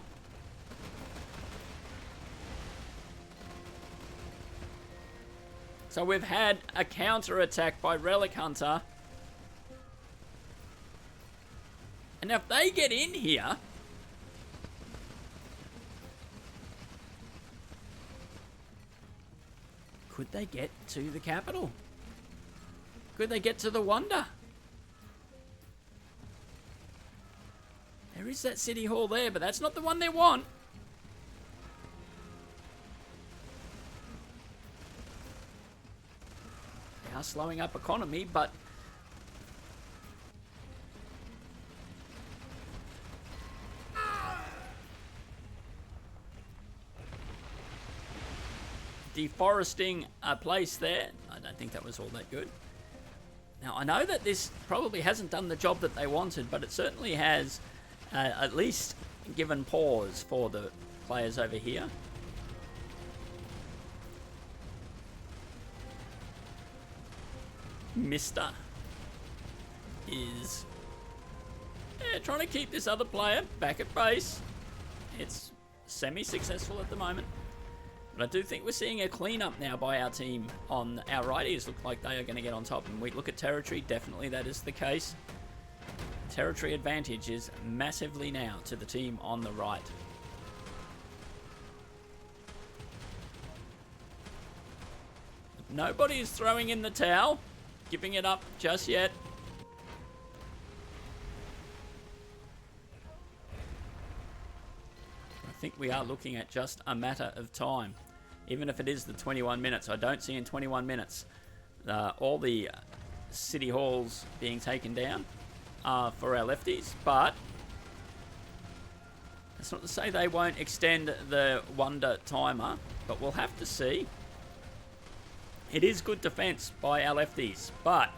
So we've had a counter-attack by Relic Hunter. And now if they get in here... Could they get to the capital? Could they get to the Wonder? There is that city hall there, but that's not the one they want. Slowing up economy, but deforesting a place there. I don't think that was all that good. Now I know that this probably hasn't done the job that they wanted, but it certainly has at least given pause for the players over here. Mister is trying to keep this other player back at base. It's semi-successful at the moment. But I do think we're seeing a cleanup now by our team on our righties. Look like they are going to get on top. And we look at territory, definitely that is the case. Territory advantage is massively now to the team on the right. Nobody is throwing in the towel, giving it up just yet. I think we are looking at just a matter of time. Even if it is the 21 minutes, I don't see in 21 minutes all the city halls being taken down for our lefties, but that's not to say they won't extend the wonder timer, but we'll have to see. It is good defense by our lefties, but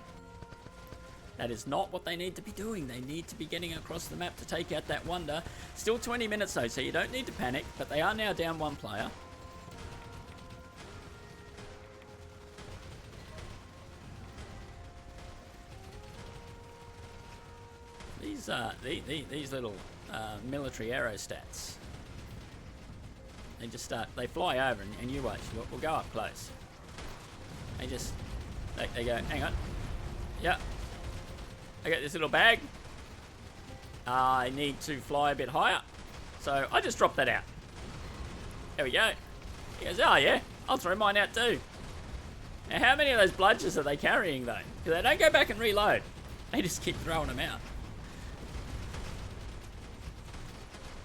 that is not what they need to be doing. They need to be getting across the map to take out that wonder. Still 20 minutes though, so you don't need to panic, but they are now down one player. These little military aerostats, they just start, they fly over and you watch, we'll go up close. They go, hang on. Yeah. I got this little bag. I need to fly a bit higher. So I just dropped that out. There we go. He goes, oh yeah, I'll throw mine out too. Now how many of those bludgers are they carrying though? Because they don't go back and reload. They just keep throwing them out.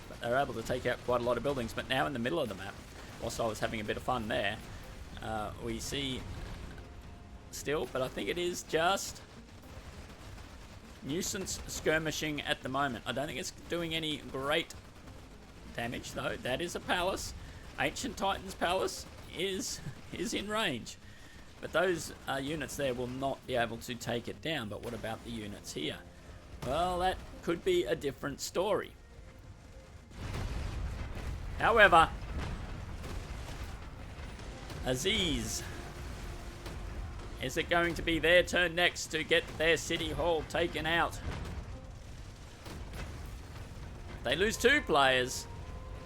But they're able to take out quite a lot of buildings. But now in the middle of the map, whilst I was having a bit of fun there, we see still, but I think it is just nuisance skirmishing at the moment. I don't think it's doing any great damage though. That is a palace. Ancient Titan's palace is in range, but those units there will not be able to take it down. But what about the units here? Well, that could be a different story. However, Aziz, is it going to be their turn next to get their city hall taken out? They lose 2 players,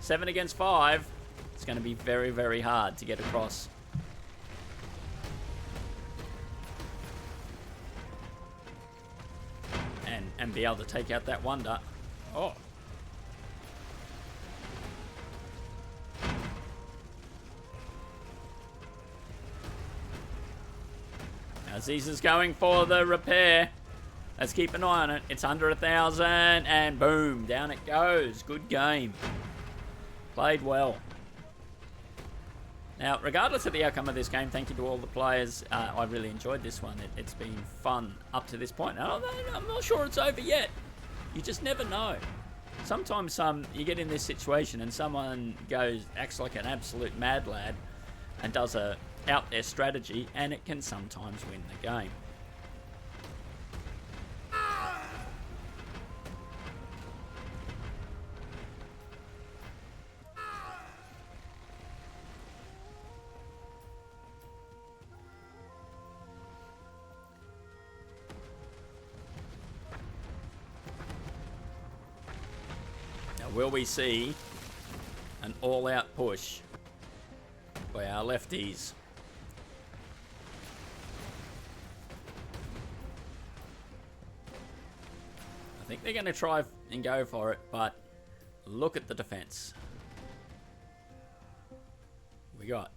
7 against 5. It's going to be very, very hard to get across. And be able to take out that wonder. Oh. Aziz is going for the repair. Let's keep an eye on it. It's under 1,000 and boom, down it goes. Good game. Played well. Now, regardless of the outcome of this game, thank you to all the players. I really enjoyed this one. It's been fun up to this point. I'm not sure it's over yet. You just never know. Sometimes you get in this situation and someone acts like an absolute mad lad and does a out there strategy, and it can sometimes win the game. Now, will we see an all-out push by our lefties? I think they're going to try and go for it, but look at the defense. We got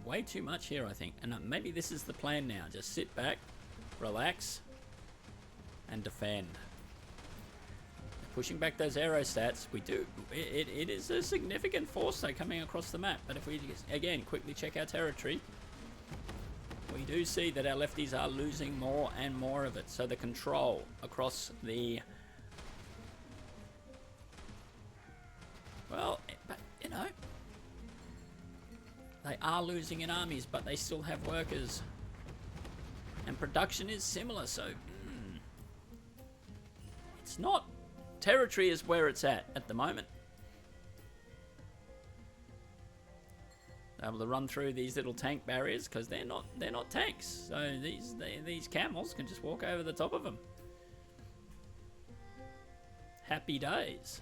way too much here, I think. And maybe this is the plan now. Just sit back, relax, and defend. Pushing back those aerostats, we do. It is a significant force, though, coming across the map. But if we, again, quickly check our territory, we do see that our lefties are losing more and more of it. So the control across the... Well, but, you know, they are losing in armies, but they still have workers. And production is similar, so... It's not... Territory is where it's at the moment. Able to run through these little tank barriers because they're not tanks. So these camels can just walk over the top of them. Happy days.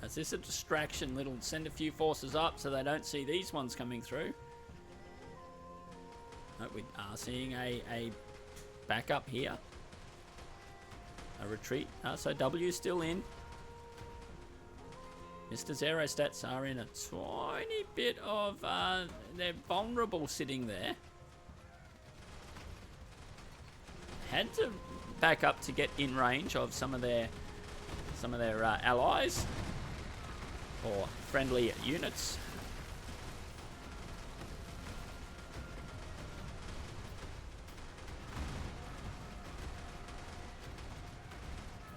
Is this a distraction? Little send a few forces up so they don't see these ones coming through. No, we are seeing a backup here. A retreat. So W still in. Mr. Aerostats are in a tiny bit of... they're vulnerable sitting there. Had to back up to get in range of some of their allies or friendly units.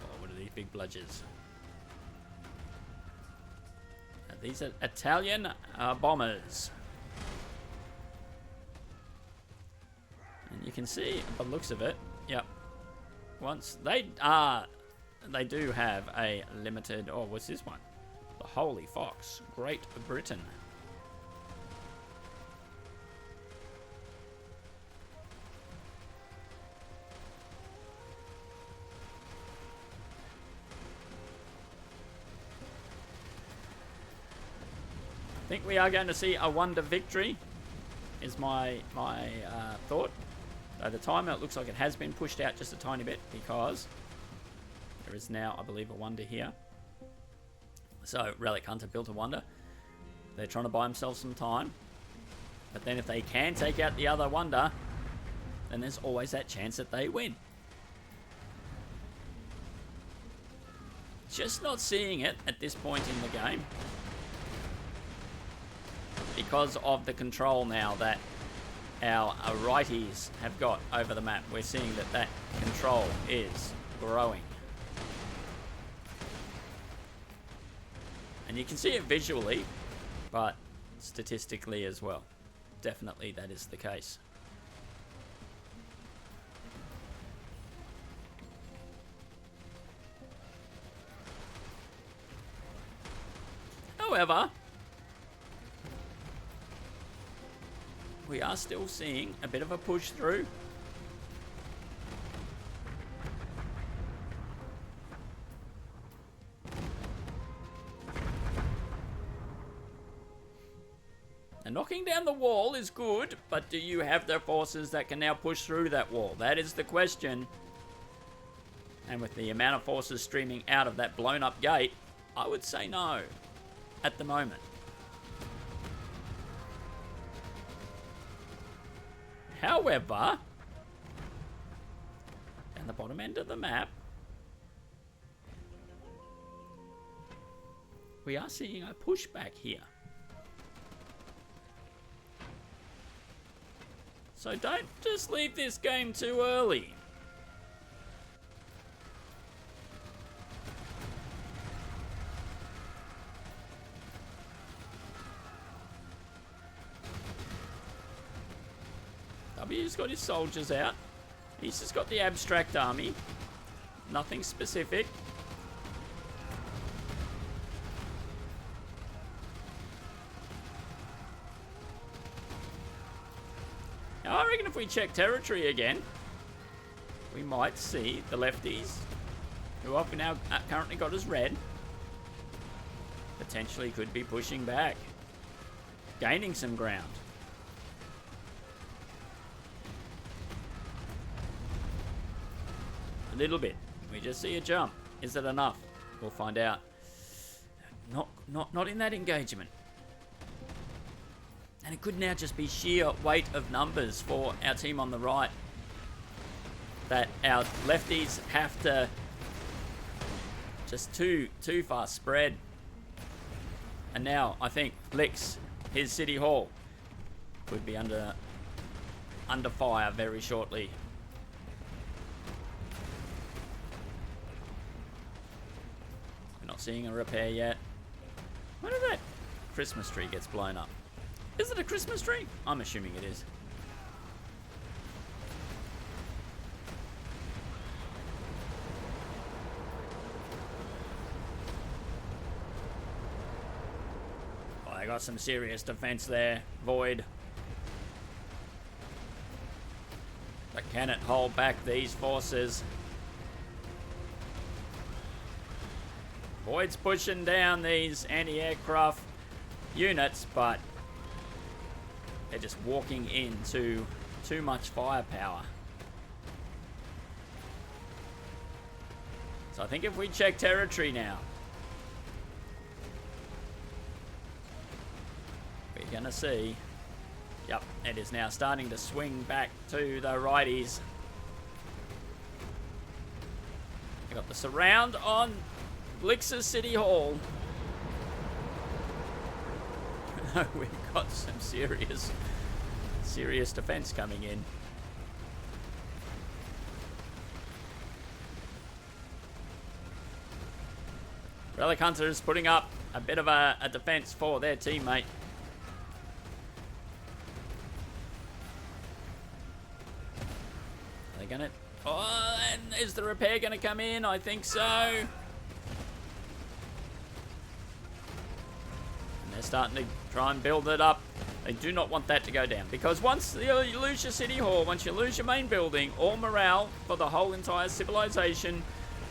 Oh, what are these big bludgers? These are Italian bombers. And you can see, by the looks of it, yep. Once they do have a limited, oh, what's this one? The Holy Fox, Great Britain. I think we are going to see a wonder victory, is my thought. At the time, it looks like it has been pushed out just a tiny bit because there is now, I believe, a wonder here. So, Relic Hunter built a wonder. They're trying to buy themselves some time. But then if they can take out the other wonder, then there's always that chance that they win. Just not seeing it at this point in the game. Because of the control now that our righties have got over the map, we're seeing that control is growing. And you can see it visually, but statistically as well. Definitely that is the case. However, we are still seeing a bit of a push through. And knocking down the wall is good, but do you have the forces that can now push through that wall? That is the question. And with the amount of forces streaming out of that blown up gate, I would say no at the moment. However, down the bottom end of the map, we are seeing a pushback here. So don't just leave this game too early. W's got his soldiers out. He's just got the abstract army. Nothing specific. Now, I reckon if we check territory again, we might see the lefties, who I've now currently got as red, potentially could be pushing back, gaining some ground. A little bit. We just see a jump. Is it enough? We'll find out. Not in that engagement. And it could now just be sheer weight of numbers for our team on the right. That our lefties have to just too far spread. And now I think Blix, his city hall, could be under fire very shortly. We're not seeing a repair yet. When did that Christmas tree gets blown up? Is it a Christmas tree? I'm assuming it is. Oh, I got some serious defense there. Void. But can it hold back these forces? Void's pushing down these anti-aircraft units, but they're just walking into too much firepower. So I think if we check territory now, we're going to see, yep, it is now starting to swing back to the righties. We got the surround on Blix's City Hall. We've got some serious defense coming in. Relic Hunters putting up a bit of a defense for their teammate. Are they gonna... Oh, and is the repair gonna come in? I think so. And they're starting to try and build it up. They do not want that to go down, because once you lose your city hall, once you lose your main building, all morale for the whole entire civilization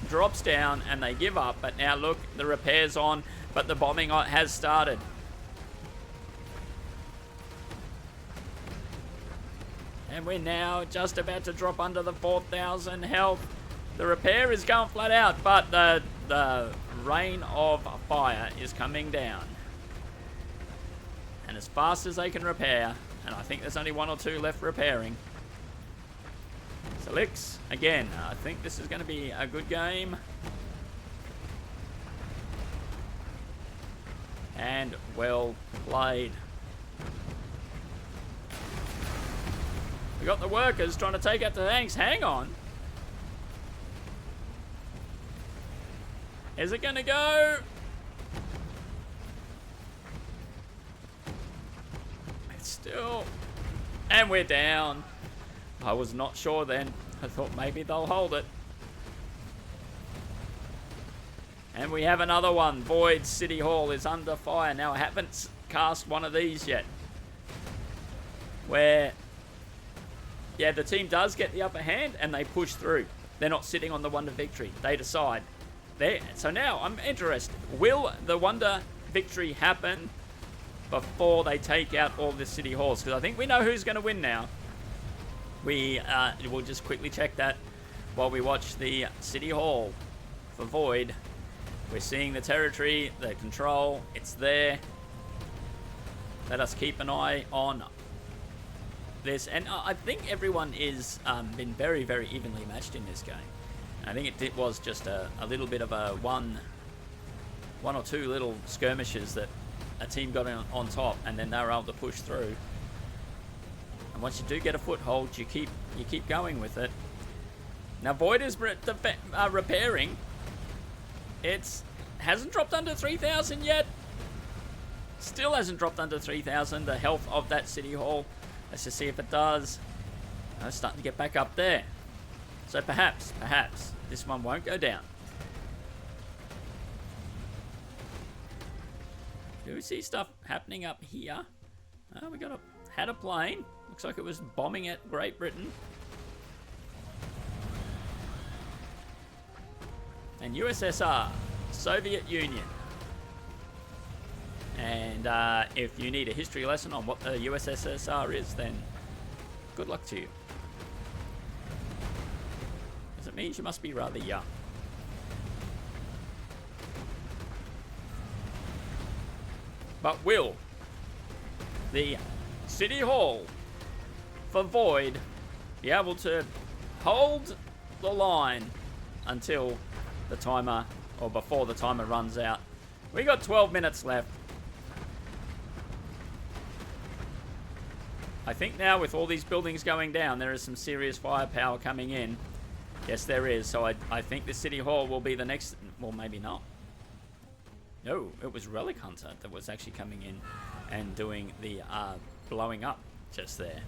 drops down and they give up. But now look, the repair's on, but the bombing has started. And we're now just about to drop under the 4,000 health. The repair is going flat out, but the rain of fire is coming down. And as fast as they can repair, and I think there's only 1 or 2 left repairing. So Lix, again, I think this is going to be a good game. And well played. We got the workers trying to take out the tanks. Hang on. Is it going to go? It's still... And we're down. I was not sure then. I thought maybe they'll hold it. And we have another one. Void City Hall is under fire. Now, I haven't cast one of these yet. Where... Yeah, the team does get the upper hand and they push through. They're not sitting on the Wonder Victory. They decide. There. So now I'm interested. Will the Wonder Victory happen before they take out all the city halls? Because I think we know who's going to win now. We will just quickly check that while we watch the City Hall for Void. We're seeing the territory, the control. It's there. Let us keep an eye on this, and I think everyone is been very, very evenly matched in this game. I think it was just a little bit of a one or two little skirmishes that a team got on top, and then they were able to push through. And once you do get a foothold, you keep going with it. Now Void is repairing. It hasn't dropped under 3,000 yet. Still hasn't dropped under 3,000. The health of that city hall. Let's just see if it does. Oh, it's starting to get back up there. So perhaps this one won't go down. Do we see stuff happening up here? Oh, we had a plane. Looks like it was bombing at Great Britain. And USSR, Soviet Union. And if you need a history lesson on what the USSR is, then good luck to you. Because it means you must be rather young. But will the City Hall for Void be able to hold the line until the timer, or before the timer runs out? We got 12 minutes left. I think now with all these buildings going down, there is some serious firepower coming in. Yes, there is. So I think the City Hall will be the next... Well, maybe not. No, it was Relic Hunter that was actually coming in and doing the blowing up just there.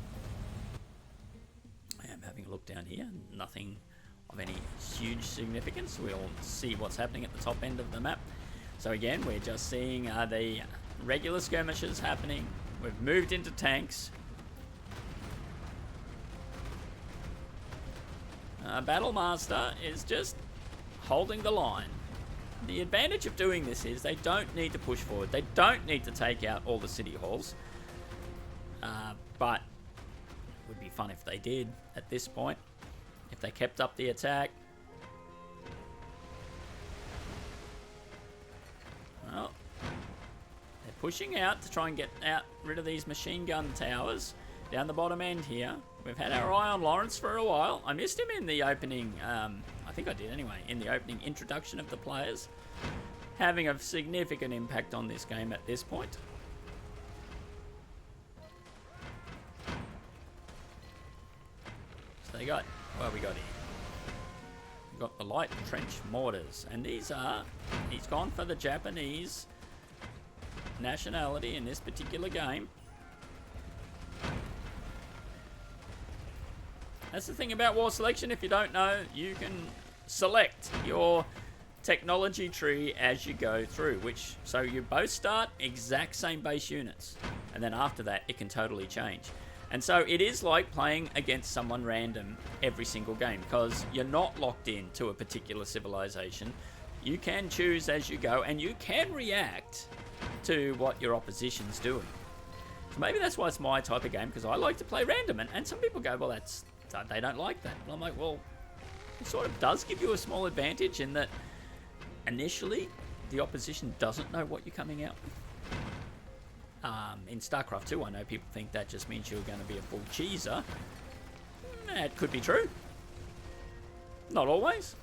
I am having a look down here. Nothing of any huge significance. We'll see what's happening at the top end of the map. So again, we're just seeing the regular skirmishes happening. We've moved into tanks. Battle Master is just holding the line. the advantage of doing this is they don't need to push forward. They don't need to take out all the city halls. But it would be fun if they did at this point. If they kept up the attack. Well, they're pushing out to try and get rid of these machine gun towers down the bottom end here. We've had our eye on Lawrence for a while. I missed him in the opening, I think I did anyway, in the opening introduction of the players. Having a significant impact on this game at this point. So they got, what we got here? We've got the light trench mortars. And these are, he's gone for the Japanese nationality in this particular game. That's the thing about war selection. If you don't know, you can select your technology tree as you go through, so you both start exact same base units, and then after that it can totally change. And so it is like playing against someone random every single game, because you're not locked in to a particular civilization. You can choose as you go, and you can react to what your opposition's doing. So maybe that's why it's my type of game, because I like to play random, and some people go, well, they don't like that. And I'm like, well, it sort of does give you a small advantage in that initially the opposition doesn't know what you're coming out with. In StarCraft 2, I know people think that just means you're going to be a full cheeser. It could be true. Not always.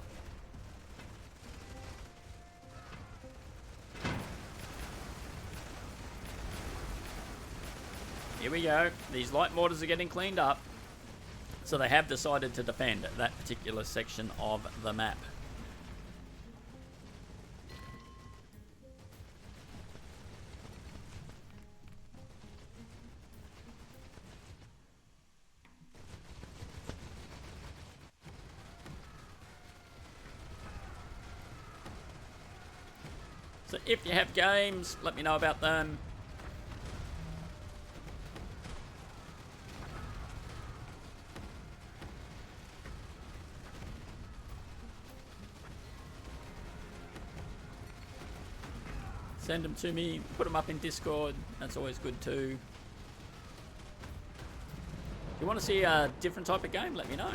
Here we go. These light mortars are getting cleaned up. So they have decided to defend that particular section of the map. So if you have games, let me know about them. Send them to me, put them up in Discord, that's always good too. If you want to see a different type of game, let me know.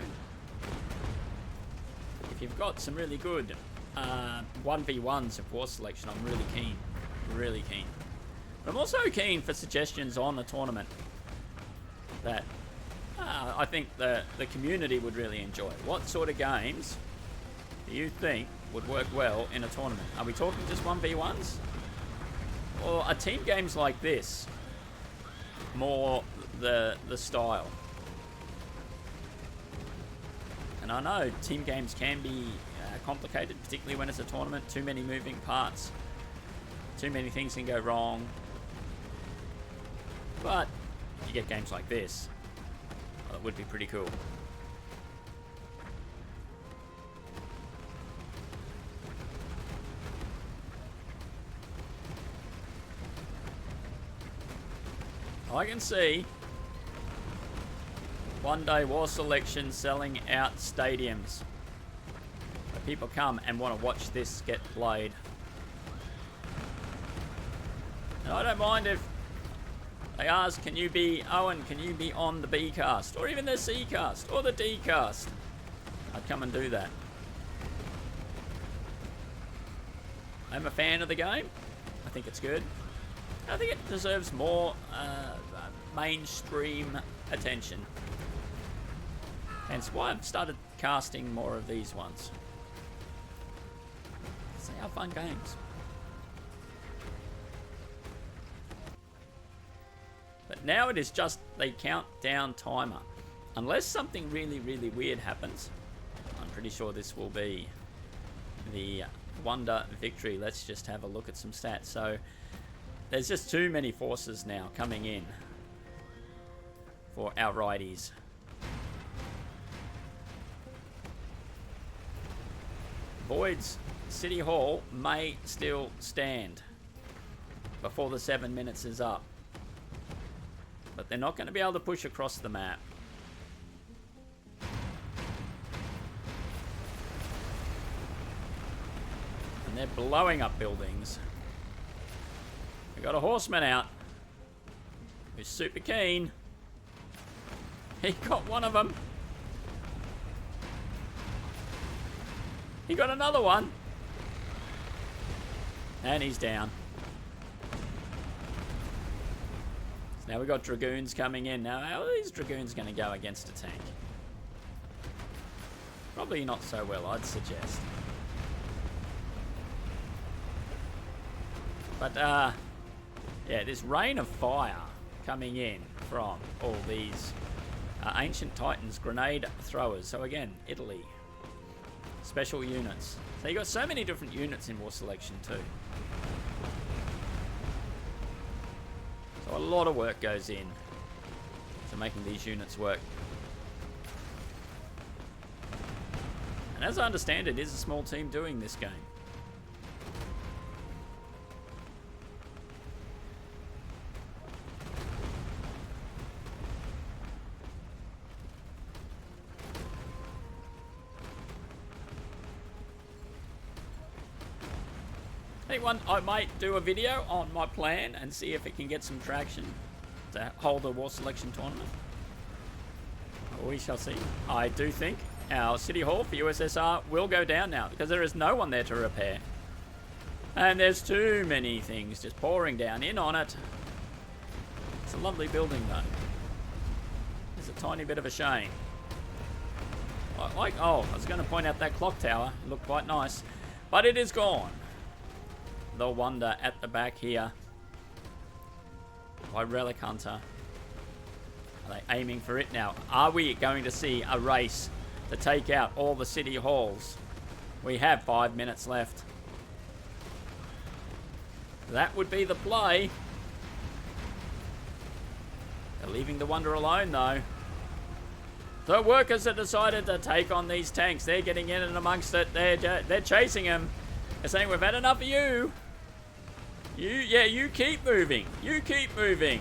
If you've got some really good 1v1s of war selection, I'm really keen. Really keen. But I'm also keen for suggestions on the tournament that I think the community would really enjoy. What sort of games do you think would work well in a tournament? Are we talking just 1v1s? Or are team games like this more the style? And I know team games can be complicated, particularly when it's a tournament. Too many moving parts. Too many things can go wrong. But you get games like this, well, it would be pretty cool. I can see one day war selection selling out stadiums. Where people come and want to watch this get played. And I don't mind if they ask, can you be, Owen, can you be on the B cast? Or even the C cast, or the D cast. I'd come and do that. I'm a fan of the game. I think it's good. I think it deserves more mainstream attention. Hence why I've started casting more of these ones. They are fun games. But now it is just the countdown timer. Unless something really, really weird happens, I'm pretty sure this will be the Wonder victory. Let's just have a look at some stats. So there's just too many forces now coming in for our righties. Void's City Hall may still stand before the 7 minutes is up. But they're not going to be able to push across the map. And they're blowing up buildings. We got a horseman out. Who's super keen. He got one of them. He got another one. And he's down. So now we've got dragoons coming in. Now, how are these dragoons going to go against a tank? Probably not so well, I'd suggest. But, yeah, this rain of fire coming in from all these ancient titans grenade throwers. So again, Italy. Special units. So you got so many different units in War Selection too. So a lot of work goes in to making these units work. And as I understand it, is a small team doing this game. I might do a video on my plan and see if it can get some traction to hold a War Selection tournament. We shall see. I do think our City Hall for USSR will go down now because there is no one there to repair. And there's too many things just pouring down in on it. It's a lovely building though. It's a tiny bit of a shame. Oh, I was going to point out that clock tower. It looked quite nice. But it is gone. The Wonder at the back here by Relic Hunter. Are they aiming for it now? Are we going to see a race to take out all the city halls? We have 5 minutes left. That would be the play. They're leaving the Wonder alone though. The workers have decided to take on these tanks. They're getting in and amongst it. They're chasing them. They're saying, we've had enough of you. You keep moving. You keep moving.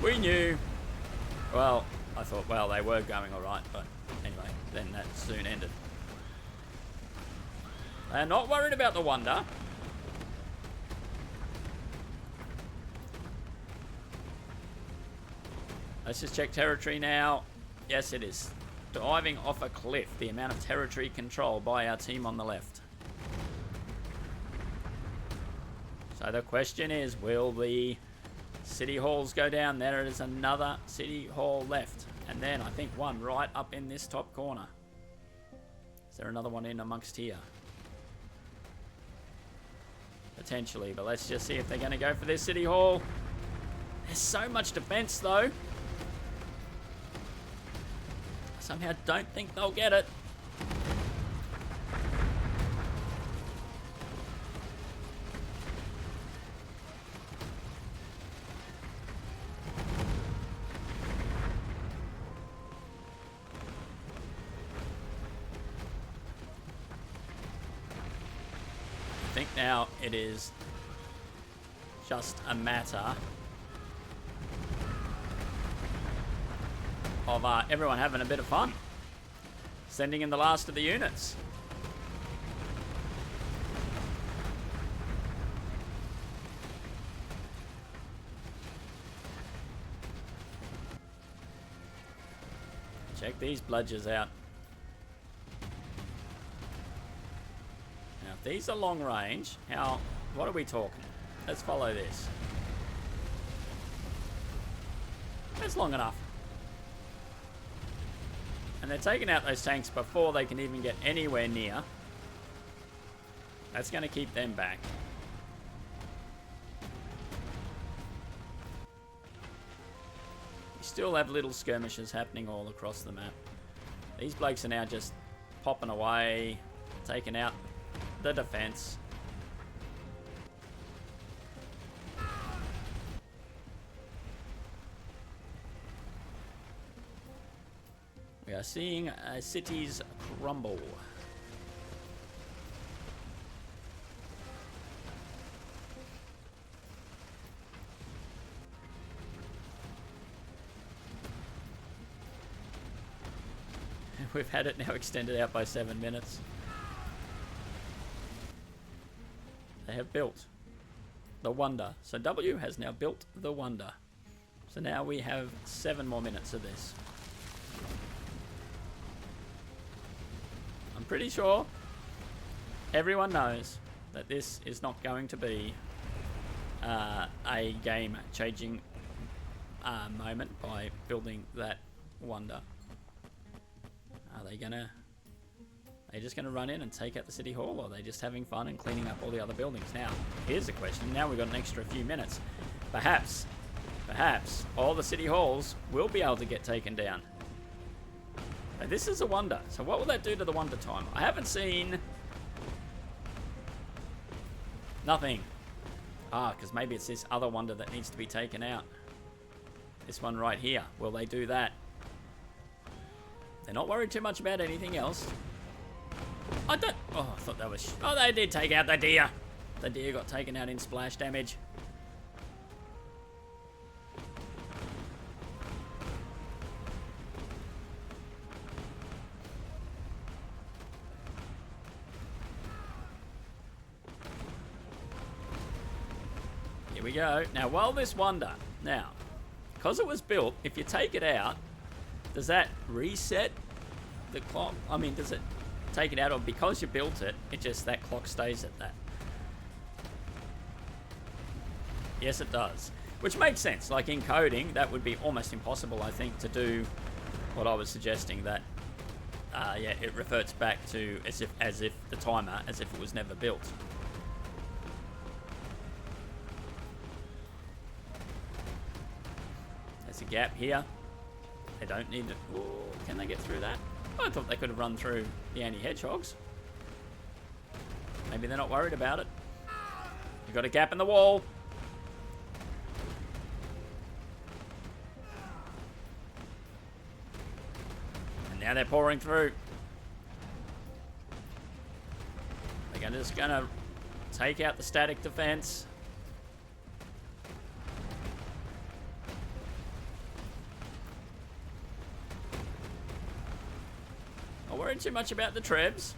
We knew. Well, I thought, well, they were going all right, but anyway, then that soon ended. They're not worried about the Wonder. Let's just check territory now. Yes, it is. Diving off a cliff. The amount of territory control by our team on the left. So the question is, will the city halls go down? There is another city hall left. And then I think one right up in this top corner. Is there another one in amongst here? Potentially, but let's just see if they're going to go for this city hall. There's so much defense though. Somehow don't think they'll get it. I think now it is just a matter of everyone having a bit of fun. Sending in the last of the units. Check these bludgers out. Now, if these are long range, what are we talking? Let's follow this. That's long enough. And they're taking out those tanks before they can even get anywhere near. That's going to keep them back. We still have little skirmishes happening all across the map. These blokes are now just popping away, taking out the defense. We are seeing cities crumble. We've had it now extended out by 7 minutes. have built the Wonder. So W has now built the Wonder. So now we have 7 more minutes of this. I'm pretty sure everyone knows that this is not going to be a game-changing moment by building that Wonder. Are they just gonna run in and take out the City Hall, or are they just having fun and cleaning up all the other buildings? Now, here's the question. Now we've got an extra few minutes. Perhaps all the City Halls will be able to get taken down. Now, this is a Wonder. So what will that do to the Wonder time? I haven't seen... Nothing. Because maybe it's this other Wonder that needs to be taken out. This one right here. Will they do that? They're not worried too much about anything else. I thought that was... Oh, they did take out the deer. The deer got taken out in splash damage. Here we go. Now, while this Wonder... Now, because it was built, if you take it out, does that reset the clock? I mean, does it take it out, or because you built it, that clock stays at that? Yes, it does. Which makes sense. Like in coding, that would be almost impossible, I think, to do what I was suggesting, that yeah, it reverts back to as if the timer, as if it was never built. There's a gap here. They don't need to... Ooh, can they get through that? I thought they could have run through the anti-hedgehogs. Maybe they're not worried about it. You've got a gap in the wall. And now they're pouring through. They're just going to take out the static defense. Not worried too much about the Trebs.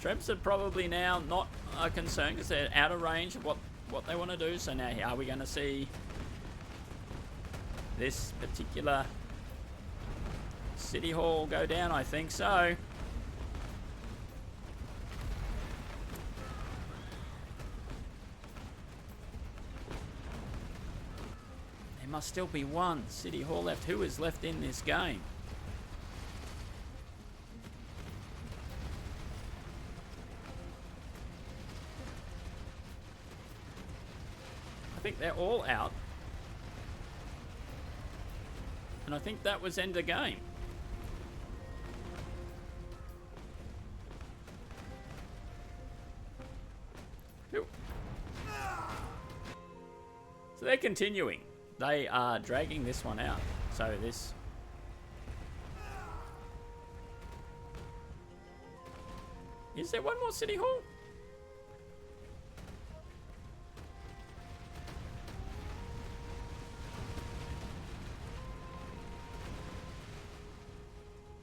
Trebs are probably now not a concern because they're out of range of what they want to do. So now, are we going to see this particular City Hall go down? I think so. There must still be one City Hall left. Who is left in this game? I think they're all out. And I think that was end of game. Phew. So they're continuing. They are dragging this one out. So this... Is there one more City Hall?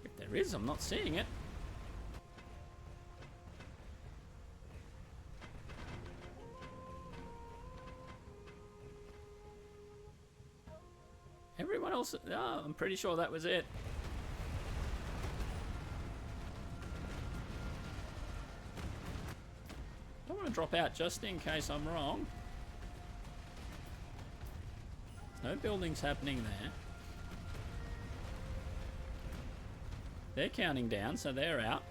If there is, I'm not seeing it. Everyone else... Oh, I'm pretty sure that was it. I don't want to drop out just in case I'm wrong. No buildings happening there. They're counting down, so they're out.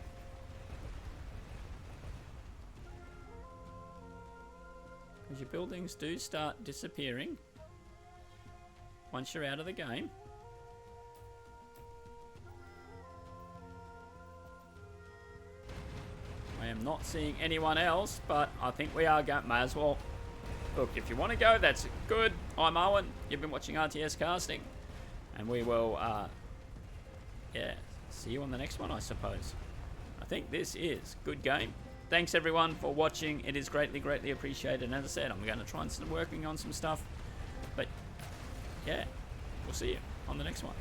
Because your buildings do start disappearing once you're out of the game. I am not seeing anyone else, but I think we are going. May as well. Look, if you want to go, that's good. I'm Owen. You've been watching RTS Casting. And we will, yeah, see you on the next one, I suppose. I think this is good game. Thanks, everyone, for watching. It is greatly, greatly appreciated. And as I said, I'm going to try and start working on some stuff. But yeah, we'll see you on the next one.